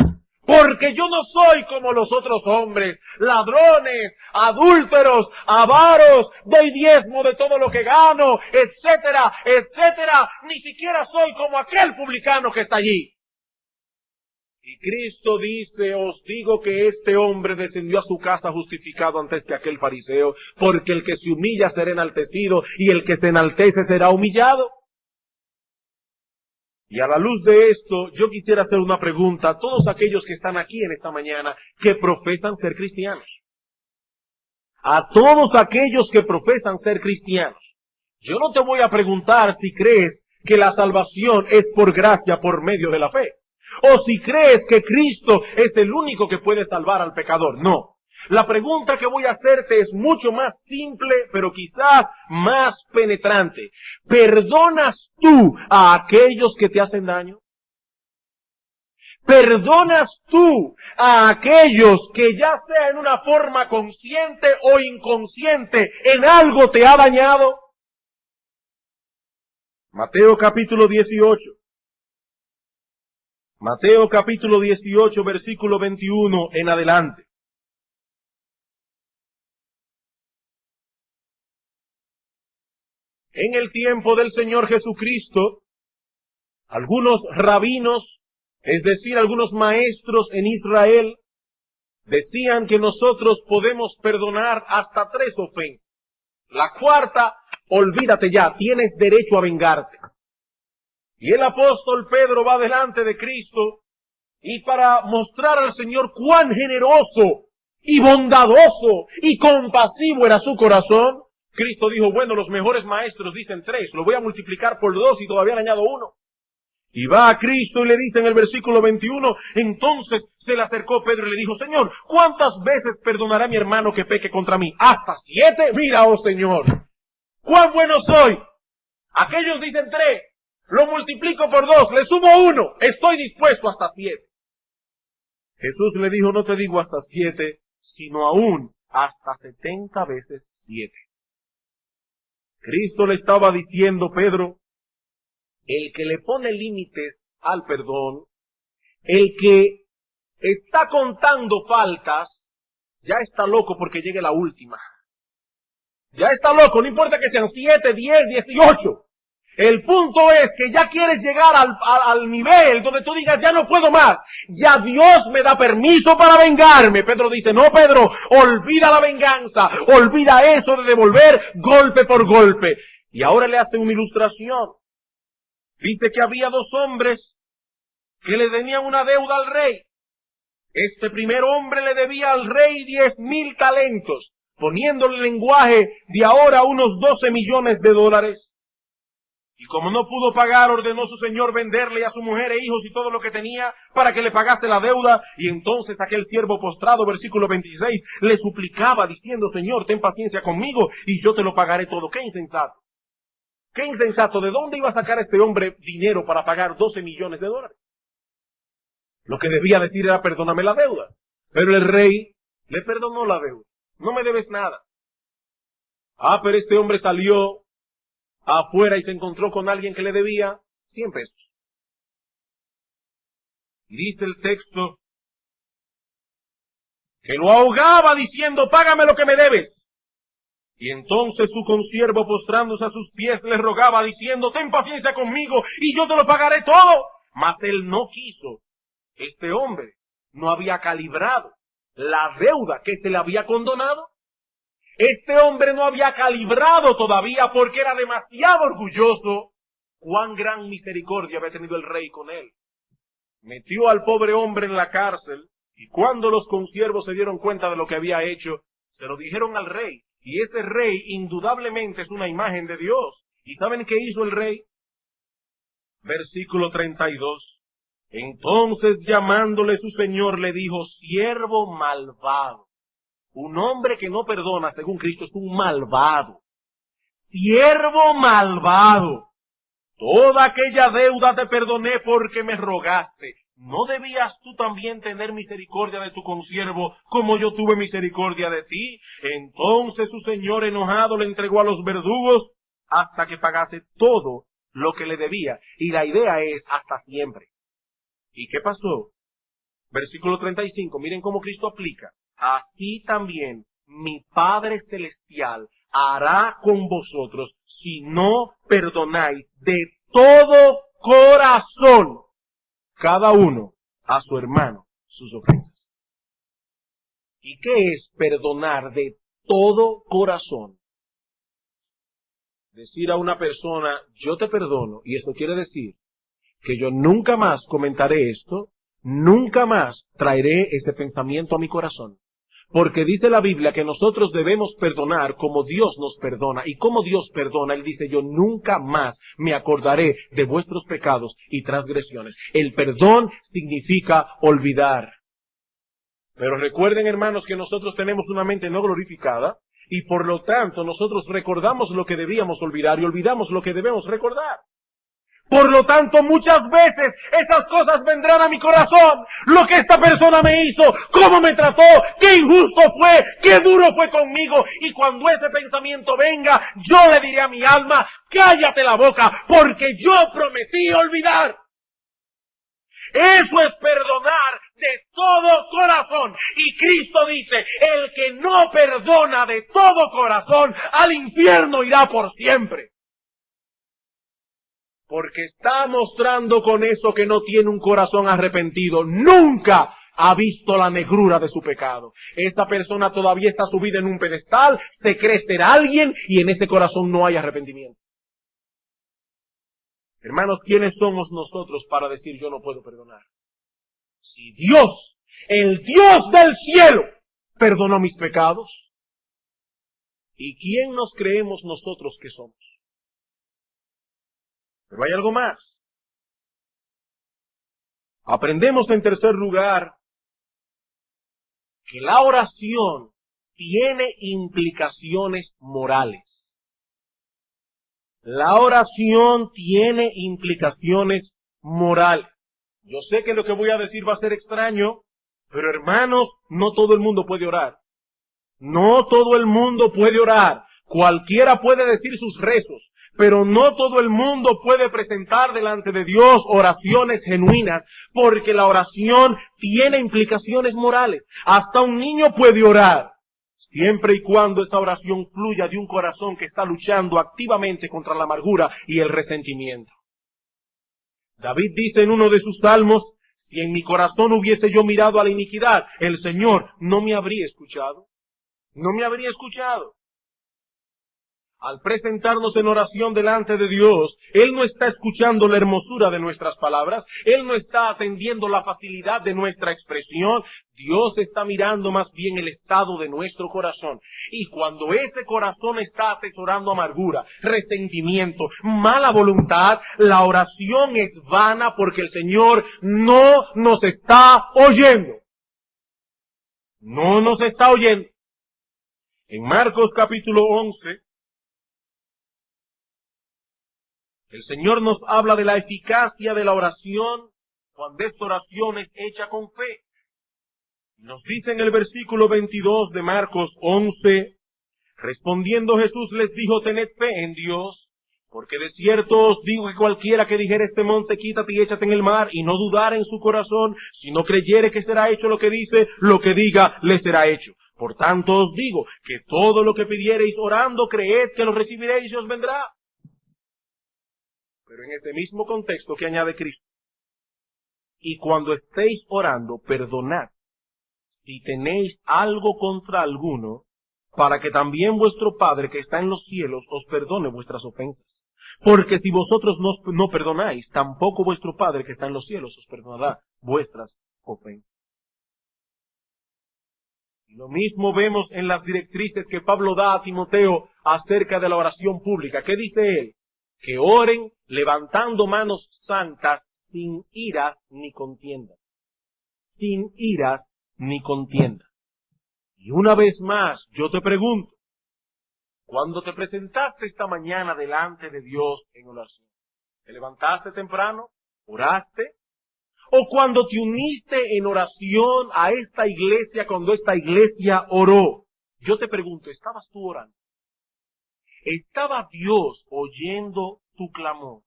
porque yo no soy como los otros hombres, ladrones, adúlteros, avaros, doy diezmo de todo lo que gano, etcétera, etcétera. Ni siquiera soy como aquel publicano que está allí. Y Cristo dice: os digo que este hombre descendió a su casa justificado antes que aquel fariseo, porque el que se humilla será enaltecido y el que se enaltece será humillado. Y a la luz de esto, yo quisiera hacer una pregunta a todos aquellos que están aquí en esta mañana que profesan ser cristianos. A todos aquellos que profesan ser cristianos. Yo no te voy a preguntar si crees que la salvación es por gracia por medio de la fe, o si crees que Cristo es el único que puede salvar al pecador. No. La pregunta que voy a hacerte es mucho más simple, pero quizás más penetrante. ¿Perdonas tú a aquellos que te hacen daño? ¿Perdonas tú a aquellos que, ya sea en una forma consciente o inconsciente, en algo te ha dañado? Mateo capítulo 18. Mateo capítulo 18, versículo 21 en adelante. En el tiempo del Señor Jesucristo, algunos rabinos, es decir, algunos maestros en Israel, decían que nosotros podemos perdonar hasta 3 ofensas. La cuarta, olvídate ya, tienes derecho a vengarte. Y el apóstol Pedro va delante de Cristo, y para mostrar al Señor cuán generoso y bondadoso y compasivo era su corazón, Cristo dijo, bueno, los mejores maestros dicen 3, lo voy a multiplicar por 2 y todavía le añado 1. Y va a Cristo y le dice en el versículo 21, entonces se le acercó Pedro y le dijo, Señor, ¿cuántas veces perdonará mi hermano que peque contra mí? ¿Hasta 7? Mira, oh Señor, ¿cuán bueno soy? Aquellos dicen 3, lo multiplico por 2, le sumo 1, estoy dispuesto hasta 7. Jesús le dijo, no te digo hasta 7, sino aún hasta 70 veces 7. Cristo le estaba diciendo, Pedro, el que le pone límites al perdón, el que está contando faltas, ya está loco porque llegue la última. Ya está loco, no importa que sean 7, 10, 18. El punto es que ya quieres llegar al nivel donde tú digas, ya no puedo más. Ya Dios me da permiso para vengarme. Pedro dice, no Pedro, olvida la venganza, olvida eso de devolver golpe por golpe. Y ahora le hace una ilustración. Dice que había 2 hombres que le tenían una deuda al rey. Este primer hombre le debía al rey 10,000 talentos, poniéndole el lenguaje de ahora unos 12 millones de dólares. Y como no pudo pagar, ordenó su señor venderle a su mujer e hijos y todo lo que tenía para que le pagase la deuda. Y entonces aquel siervo postrado, versículo 26, le suplicaba diciendo, Señor, ten paciencia conmigo y yo te lo pagaré todo. ¡Qué insensato! ¡Qué insensato! ¿De dónde iba a sacar este hombre dinero para pagar 12 millones de dólares? Lo que debía decir era, perdóname la deuda. Pero el rey le perdonó la deuda. No me debes nada. Pero este hombre salió afuera y se encontró con alguien que le debía 100 pesos. Y dice el texto que lo ahogaba diciendo, págame lo que me debes. Y entonces su consiervo, postrándose a sus pies, le rogaba diciendo, ten paciencia conmigo y yo te lo pagaré todo. Mas él no quiso. Este hombre no había calibrado la deuda que se le había condonado. Este hombre no había calibrado todavía porque era demasiado orgulloso. Cuán gran misericordia había tenido el rey con él. Metió al pobre hombre en la cárcel y cuando los consiervos se dieron cuenta de lo que había hecho, se lo dijeron al rey. Y ese rey indudablemente es una imagen de Dios. ¿Y saben qué hizo el rey? Versículo 32. Entonces llamándole su señor le dijo, siervo malvado. Un hombre que no perdona, según Cristo, es un malvado. Siervo malvado. Toda aquella deuda te perdoné porque me rogaste. ¿No debías tú también tener misericordia de tu consiervo como yo tuve misericordia de ti? Entonces su señor enojado le entregó a los verdugos hasta que pagase todo lo que le debía. Y la idea es hasta siempre. ¿Y qué pasó? Versículo 35, miren cómo Cristo aplica. Así también mi Padre Celestial hará con vosotros si no perdonáis de todo corazón cada uno a su hermano sus ofensas. ¿Y qué es perdonar de todo corazón? Decir a una persona, yo te perdono, y eso quiere decir que yo nunca más comentaré esto, nunca más traeré ese pensamiento a mi corazón. Porque dice la Biblia que nosotros debemos perdonar como Dios nos perdona. Y como Dios perdona, Él dice, yo nunca más me acordaré de vuestros pecados y transgresiones. El perdón significa olvidar. Pero recuerden, hermanos, que nosotros tenemos una mente no glorificada y por lo tanto nosotros recordamos lo que debíamos olvidar y olvidamos lo que debemos recordar. Por lo tanto, muchas veces esas cosas vendrán a mi corazón. Lo que esta persona me hizo, cómo me trató, qué injusto fue, qué duro fue conmigo. Y cuando ese pensamiento venga, yo le diré a mi alma, cállate la boca, porque yo prometí olvidar. Eso es perdonar de todo corazón. Y Cristo dice, el que no perdona de todo corazón, al infierno irá por siempre. Porque está mostrando con eso que no tiene un corazón arrepentido. Nunca ha visto la negrura de su pecado. Esa persona todavía está subida en un pedestal, se cree ser alguien y en ese corazón no hay arrepentimiento. Hermanos, ¿quiénes somos nosotros para decir yo no puedo perdonar? Si Dios, el Dios del cielo, perdonó mis pecados. ¿Y quién nos creemos nosotros que somos? Pero hay algo más. Aprendemos en tercer lugar que la oración tiene implicaciones morales. La oración tiene implicaciones morales. Yo sé que lo que voy a decir va a ser extraño, pero hermanos, no todo el mundo puede orar. No todo el mundo puede orar. Cualquiera puede decir sus rezos, pero no todo el mundo puede presentar delante de Dios oraciones genuinas, porque la oración tiene implicaciones morales. Hasta un niño puede orar, siempre y cuando esa oración fluya de un corazón que está luchando activamente contra la amargura y el resentimiento. David dice en uno de sus salmos, si en mi corazón hubiese yo mirado a la iniquidad, el Señor no me habría escuchado. No me habría escuchado. Al presentarnos en oración delante de Dios, Él no está escuchando la hermosura de nuestras palabras, Él no está atendiendo la facilidad de nuestra expresión, Dios está mirando más bien el estado de nuestro corazón. Y cuando ese corazón está atesorando amargura, resentimiento, mala voluntad, la oración es vana porque el Señor no nos está oyendo. No nos está oyendo. En Marcos capítulo 11, el Señor nos habla de la eficacia de la oración cuando esta oración es hecha con fe. Nos dice en el versículo 22 de Marcos 11, respondiendo Jesús les dijo, tened fe en Dios, porque de cierto os digo que cualquiera que dijere este monte, quítate y échate en el mar, y no dudare en su corazón, si no creyere que será hecho lo que dice, lo que diga le será hecho. Por tanto os digo que todo lo que pidiereis orando, creed que lo recibiréis y os vendrá. Pero en ese mismo contexto que añade Cristo, y cuando estéis orando, perdonad si tenéis algo contra alguno, para que también vuestro Padre que está en los cielos os perdone vuestras ofensas. Porque si vosotros no perdonáis, tampoco vuestro Padre que está en los cielos os perdonará vuestras ofensas. Y lo mismo vemos en las directrices que Pablo da a Timoteo acerca de la oración pública. ¿Qué dice él? Que oren levantando manos santas sin iras ni contiendas. Sin iras ni contiendas. Y una vez más, yo te pregunto, cuando te presentaste esta mañana delante de Dios en oración, ¿te levantaste temprano? ¿Oraste? ¿O cuando te uniste en oración a esta iglesia, cuando esta iglesia oró? Yo te pregunto, ¿estabas tú orando? ¿Estaba Dios oyendo tu clamor?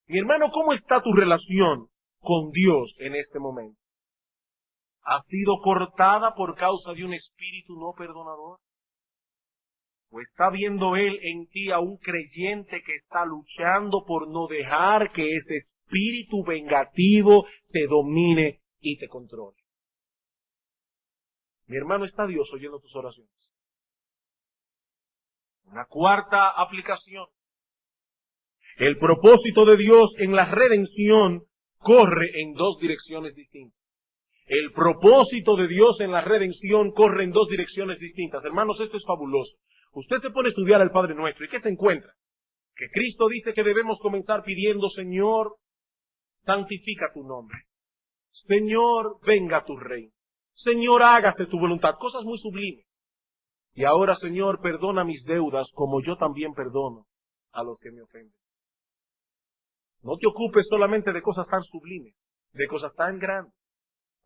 Mi hermano, ¿cómo está tu relación con Dios en este momento? ¿Ha sido cortada por causa de un espíritu no perdonador? ¿O está viendo Él en ti a un creyente que está luchando por no dejar que ese espíritu vengativo te domine y te controle? Mi hermano, ¿está Dios oyendo tus oraciones? Una cuarta aplicación. El propósito de Dios en la redención corre en dos direcciones distintas. El propósito de Dios en la redención corre en dos direcciones distintas. Hermanos, esto es fabuloso. Usted se pone a estudiar el Padre Nuestro, ¿y qué se encuentra? Que Cristo dice que debemos comenzar pidiendo, Señor, santifica tu nombre. Señor, venga tu reino. Señor, hágase tu voluntad. Cosas muy sublimes. Y ahora, Señor, perdona mis deudas como yo también perdono a los que me ofenden. No te ocupes solamente de cosas tan sublimes, de cosas tan grandes.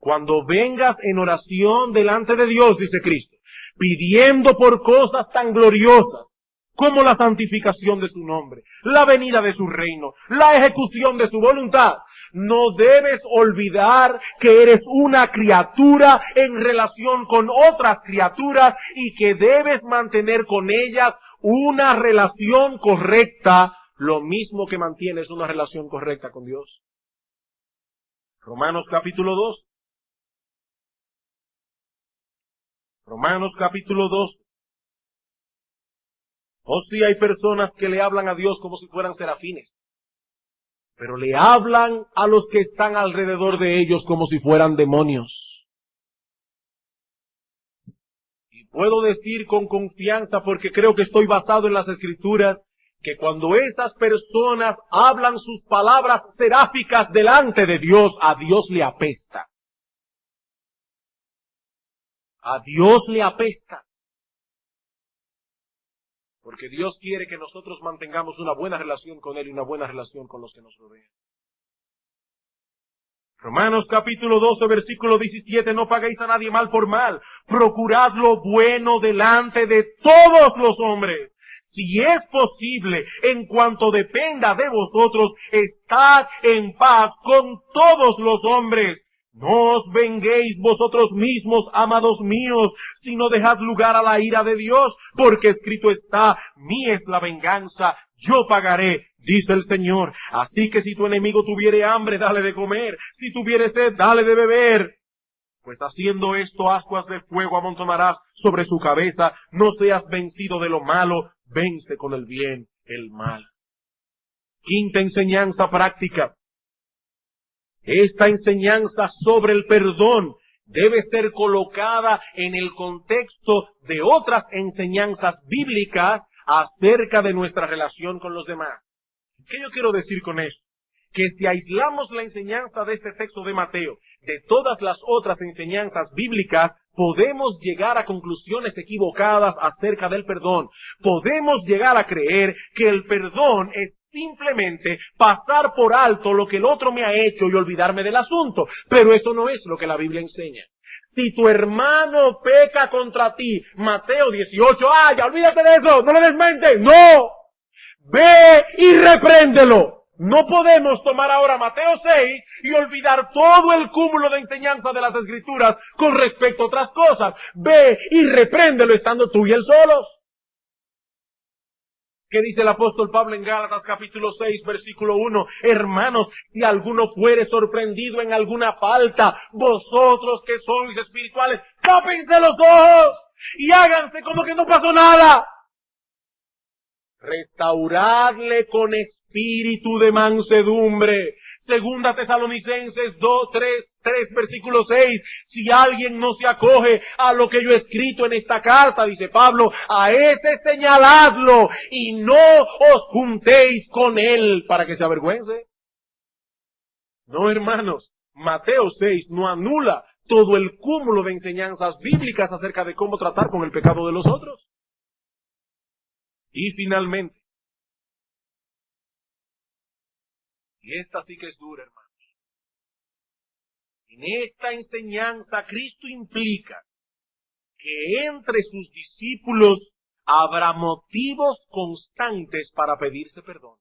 Cuando vengas en oración delante de Dios, dice Cristo, pidiendo por cosas tan gloriosas como la santificación de su nombre, la venida de su reino, la ejecución de su voluntad, no debes olvidar que eres una criatura en relación con otras criaturas y que debes mantener con ellas una relación correcta, lo mismo que mantienes una relación correcta con Dios. Romanos capítulo 2. Romanos capítulo 2. Oh, sí, hay personas que le hablan a Dios como si fueran serafines, pero le hablan a los que están alrededor de ellos como si fueran demonios. Y puedo decir con confianza, porque creo que estoy basado en las Escrituras, que cuando esas personas hablan sus palabras seráficas delante de Dios, a Dios le apesta. A Dios le apesta. Porque Dios quiere que nosotros mantengamos una buena relación con Él y una buena relación con los que nos rodean. Romanos capítulo 12, versículo 17, no paguéis a nadie mal por mal, procurad lo bueno delante de todos los hombres. Si es posible, en cuanto dependa de vosotros, estad en paz con todos los hombres. No os venguéis vosotros mismos, amados míos, sino dejad lugar a la ira de Dios, porque escrito está, mía es la venganza, yo pagaré, dice el Señor. Así que si tu enemigo tuviere hambre, dale de comer, si tuviere sed, dale de beber. Pues haciendo esto, ascuas de fuego amontonarás sobre su cabeza. No seas vencido de lo malo, vence con el bien el mal. Quinta enseñanza práctica. Esta enseñanza sobre el perdón debe ser colocada en el contexto de otras enseñanzas bíblicas acerca de nuestra relación con los demás. ¿Qué yo quiero decir con esto? Que si aislamos la enseñanza de este texto de Mateo de todas las otras enseñanzas bíblicas, podemos llegar a conclusiones equivocadas acerca del perdón. Podemos llegar a creer que el perdón es simplemente pasar por alto lo que el otro me ha hecho y olvidarme del asunto. Pero eso no es lo que la Biblia enseña. Si tu hermano peca contra ti, Mateo 18, ya olvídate de eso, no le des mente, no. Ve y repréndelo. No podemos tomar ahora Mateo 6 y olvidar todo el cúmulo de enseñanza de las Escrituras con respecto a otras cosas. Ve y repréndelo estando tú y él solos. ¿Qué dice el apóstol Pablo en Gálatas capítulo 6, versículo 1? Hermanos, si alguno fuere sorprendido en alguna falta, vosotros que sois espirituales, tápense los ojos y háganse como que no pasó nada. Restauradle con espíritu de mansedumbre. Segunda Tesalonicenses 3, versículo 6. Si alguien no se acoge a lo que yo he escrito en esta carta, dice Pablo, a ese señaladlo y no os juntéis con él para que se avergüence. No, hermanos, Mateo 6 no anula todo el cúmulo de enseñanzas bíblicas acerca de cómo tratar con el pecado de los otros. Y finalmente, y esta sí que es dura, hermanos. En esta enseñanza, Cristo implica que entre sus discípulos habrá motivos constantes para pedirse perdón.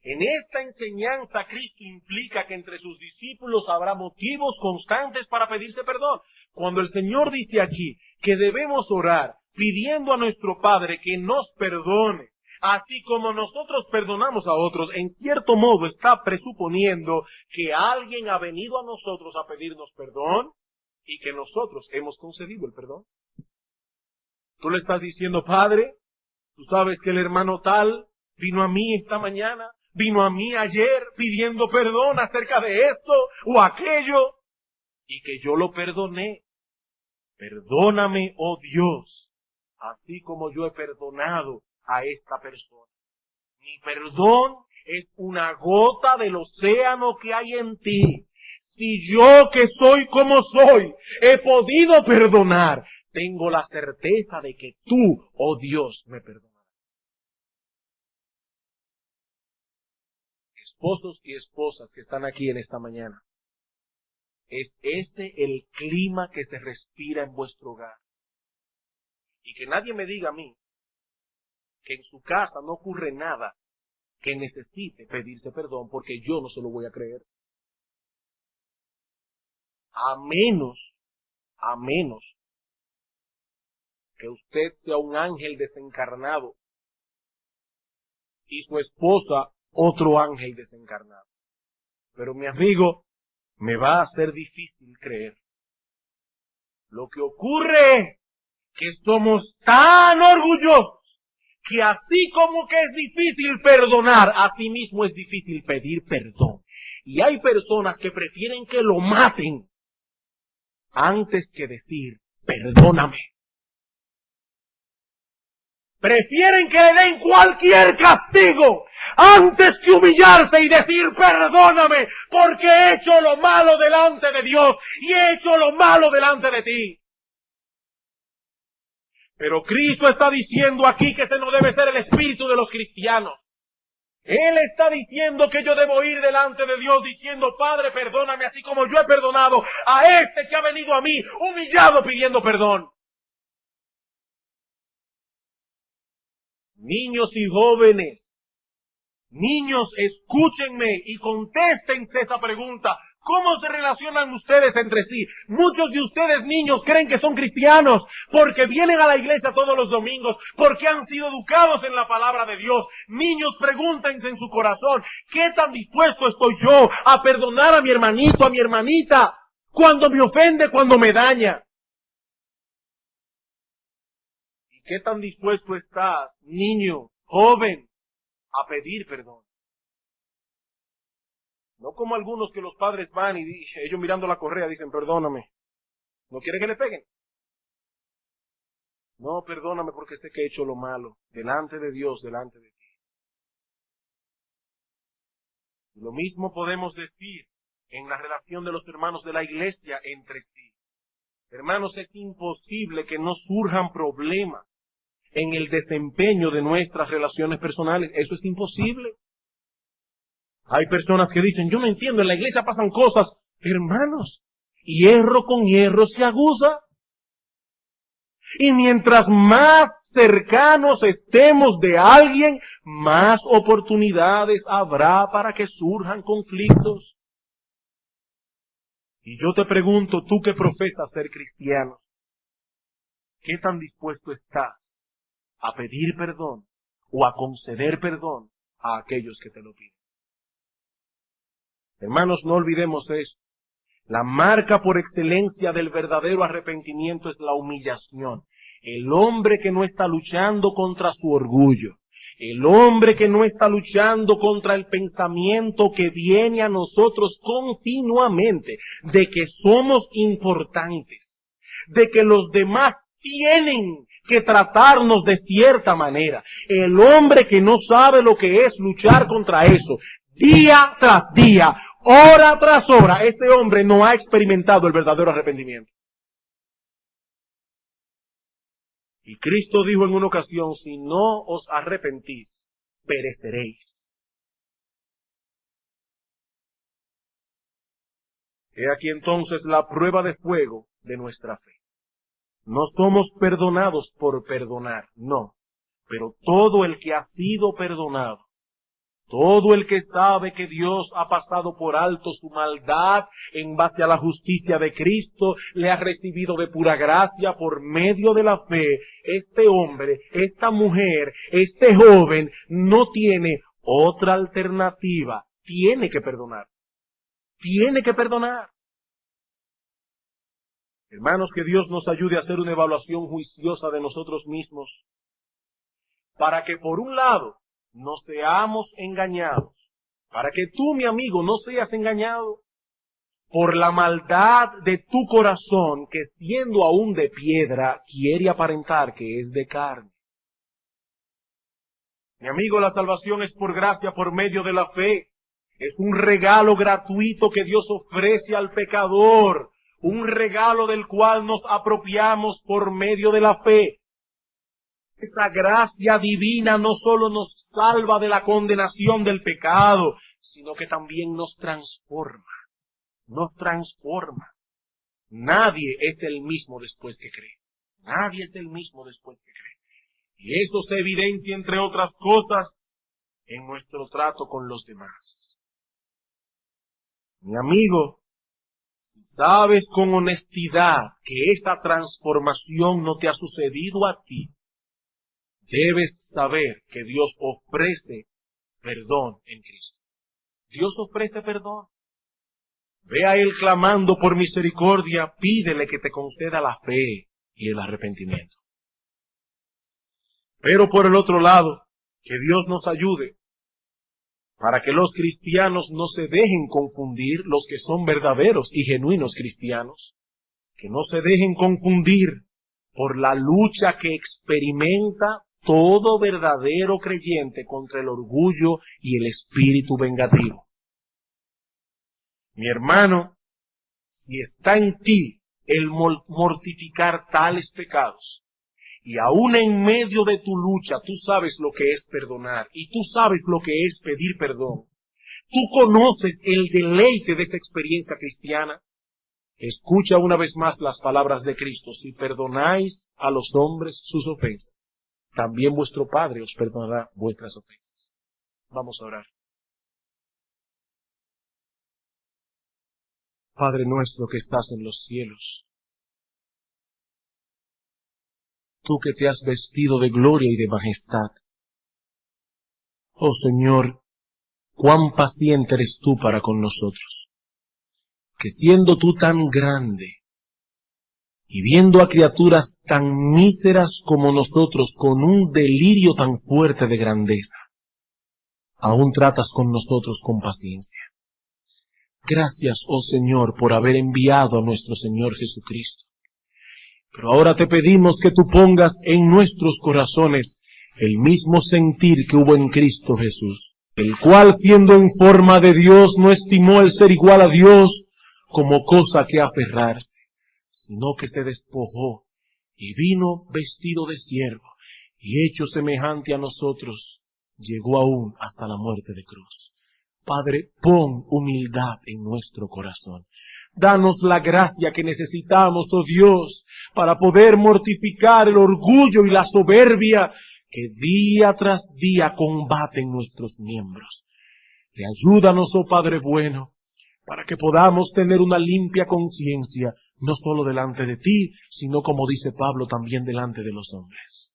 En esta enseñanza, Cristo implica que entre sus discípulos habrá motivos constantes para pedirse perdón. Cuando el Señor dice aquí que debemos orar pidiendo a nuestro Padre que nos perdone, así como nosotros perdonamos a otros, en cierto modo está presuponiendo que alguien ha venido a nosotros a pedirnos perdón y que nosotros hemos concedido el perdón. Tú le estás diciendo, Padre, tú sabes que el hermano tal vino a mí esta mañana, vino a mí ayer pidiendo perdón acerca de esto o aquello y que yo lo perdoné. Perdóname, oh Dios, así como yo he perdonado a esta persona. Mi perdón es una gota del océano que hay en ti. Si yo que soy como soy, he podido perdonar, tengo la certeza de que tú, oh Dios, me perdonarás. Esposos y esposas que están aquí en esta mañana, ¿es ese el clima que se respira en vuestro hogar? Y que nadie me diga a mí que en su casa no ocurre nada que necesite pedirse perdón, porque yo no se lo voy a creer. A menos que usted sea un ángel desencarnado y su esposa otro ángel desencarnado. Pero mi amigo, me va a ser difícil creer. Lo que ocurre que somos tan orgullosos que así como que es difícil perdonar, así mismo es difícil pedir perdón. Y hay personas que prefieren que lo maten antes que decir, perdóname. Prefieren que le den cualquier castigo antes que humillarse y decir perdóname porque he hecho lo malo delante de Dios y he hecho lo malo delante de ti. Pero Cristo está diciendo aquí que ese no debe ser el espíritu de los cristianos. Él está diciendo que yo debo ir delante de Dios diciendo, Padre, perdóname, así como yo he perdonado a este que ha venido a mí, humillado pidiendo perdón. Niños y jóvenes, niños, escúchenme y contéstense esa pregunta. ¿Cómo se relacionan ustedes entre sí? Muchos de ustedes, niños, creen que son cristianos porque vienen a la iglesia todos los domingos, porque han sido educados en la palabra de Dios. Niños, pregúntense en su corazón, ¿qué tan dispuesto estoy yo a perdonar a mi hermanito, a mi hermanita, cuando me ofende, cuando me daña? ¿Y qué tan dispuesto estás, niño, joven, a pedir perdón? No como algunos que los padres van y ellos mirando la correa dicen, perdóname. ¿No quiere que le peguen? No, perdóname porque sé que he hecho lo malo. Delante de Dios, delante de ti. Y lo mismo podemos decir en la relación de los hermanos de la iglesia entre sí. Hermanos, es imposible que no surjan problemas en el desempeño de nuestras relaciones personales. Eso es imposible. Hay personas que dicen, yo no entiendo, en la iglesia pasan cosas. Hermanos, hierro con hierro se aguza. Y mientras más cercanos estemos de alguien, más oportunidades habrá para que surjan conflictos. Y yo te pregunto, tú que profesas ser cristiano, ¿qué tan dispuesto estás a pedir perdón o a conceder perdón a aquellos que te lo piden? Hermanos, no olvidemos eso. La marca por excelencia del verdadero arrepentimiento es la humillación. El hombre que no está luchando contra su orgullo, el hombre que no está luchando contra el pensamiento que viene a nosotros continuamente de que somos importantes, de que los demás tienen que tratarnos de cierta manera. El hombre que no sabe lo que es luchar contra eso, día tras día, hora tras hora, ese hombre no ha experimentado el verdadero arrepentimiento. Y Cristo dijo en una ocasión, si no os arrepentís, pereceréis. He aquí entonces la prueba de fuego de nuestra fe. No somos perdonados por perdonar, no. Pero todo el que ha sido perdonado, todo el que sabe que Dios ha pasado por alto su maldad en base a la justicia de Cristo, le ha recibido de pura gracia por medio de la fe. Este hombre, esta mujer, este joven no tiene otra alternativa. Tiene que perdonar. Tiene que perdonar. Hermanos, que Dios nos ayude a hacer una evaluación juiciosa de nosotros mismos, para que por un lado no seamos engañados, para que tú, mi amigo, no seas engañado por la maldad de tu corazón, que siendo aún de piedra, quiere aparentar que es de carne. Mi amigo, la salvación es por gracia, por medio de la fe. Es un regalo gratuito que Dios ofrece al pecador, un regalo del cual nos apropiamos por medio de la fe. Esa gracia divina no solo nos salva de la condenación del pecado, sino que también nos transforma. Nos transforma. Nadie es el mismo después que cree. Nadie es el mismo después que cree. Y eso se evidencia, entre otras cosas, en nuestro trato con los demás. Mi amigo, si sabes con honestidad que esa transformación no te ha sucedido a ti, debes saber que Dios ofrece perdón en Cristo. Dios ofrece perdón. Ve a Él clamando por misericordia, pídele que te conceda la fe y el arrepentimiento. Pero por el otro lado, que Dios nos ayude para que los cristianos no se dejen confundir, los que son verdaderos y genuinos cristianos, que no se dejen confundir por la lucha que experimenta todo verdadero creyente contra el orgullo y el espíritu vengativo. Mi hermano, si está en ti el mortificar tales pecados, y aún en medio de tu lucha tú sabes lo que es perdonar, y tú sabes lo que es pedir perdón, tú conoces el deleite de esa experiencia cristiana, escucha una vez más las palabras de Cristo: si perdonáis a los hombres sus ofensas, también vuestro Padre os perdonará vuestras ofensas. Vamos a orar. Padre nuestro que estás en los cielos, tú que te has vestido de gloria y de majestad, oh Señor, cuán paciente eres tú para con nosotros, que siendo tú tan grande, y viendo a criaturas tan míseras como nosotros con un delirio tan fuerte de grandeza, aún tratas con nosotros con paciencia. Gracias, oh Señor, por haber enviado a nuestro Señor Jesucristo. Pero ahora te pedimos que tú pongas en nuestros corazones el mismo sentir que hubo en Cristo Jesús, el cual, siendo en forma de Dios, no estimó el ser igual a Dios como cosa que aferrarse, sino que se despojó y vino vestido de siervo, y hecho semejante a nosotros, llegó aún hasta la muerte de cruz. Padre, pon humildad en nuestro corazón. Danos la gracia que necesitamos, oh Dios, para poder mortificar el orgullo y la soberbia que día tras día combaten nuestros miembros. Y ayúdanos, oh Padre bueno, para que podamos tener una limpia conciencia, no solo delante de ti, sino, como dice Pablo, también delante de los hombres.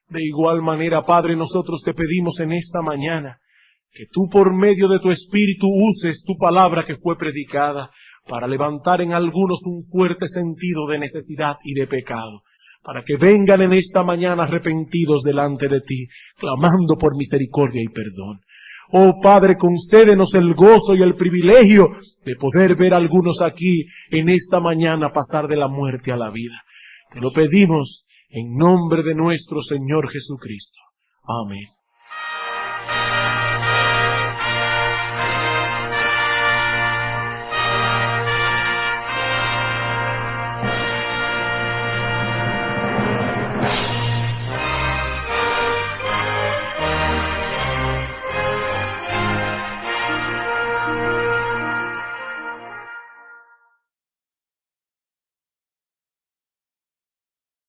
De igual manera, Padre, nosotros te pedimos en esta mañana que tú por medio de tu Espíritu uses tu palabra que fue predicada para levantar en algunos un fuerte sentido de necesidad y de pecado, para que vengan en esta mañana arrepentidos delante de ti, clamando por misericordia y perdón. Oh Padre, concédenos el gozo y el privilegio de poder ver a algunos aquí en esta mañana pasar de la muerte a la vida. Te lo pedimos en nombre de nuestro Señor Jesucristo. Amén.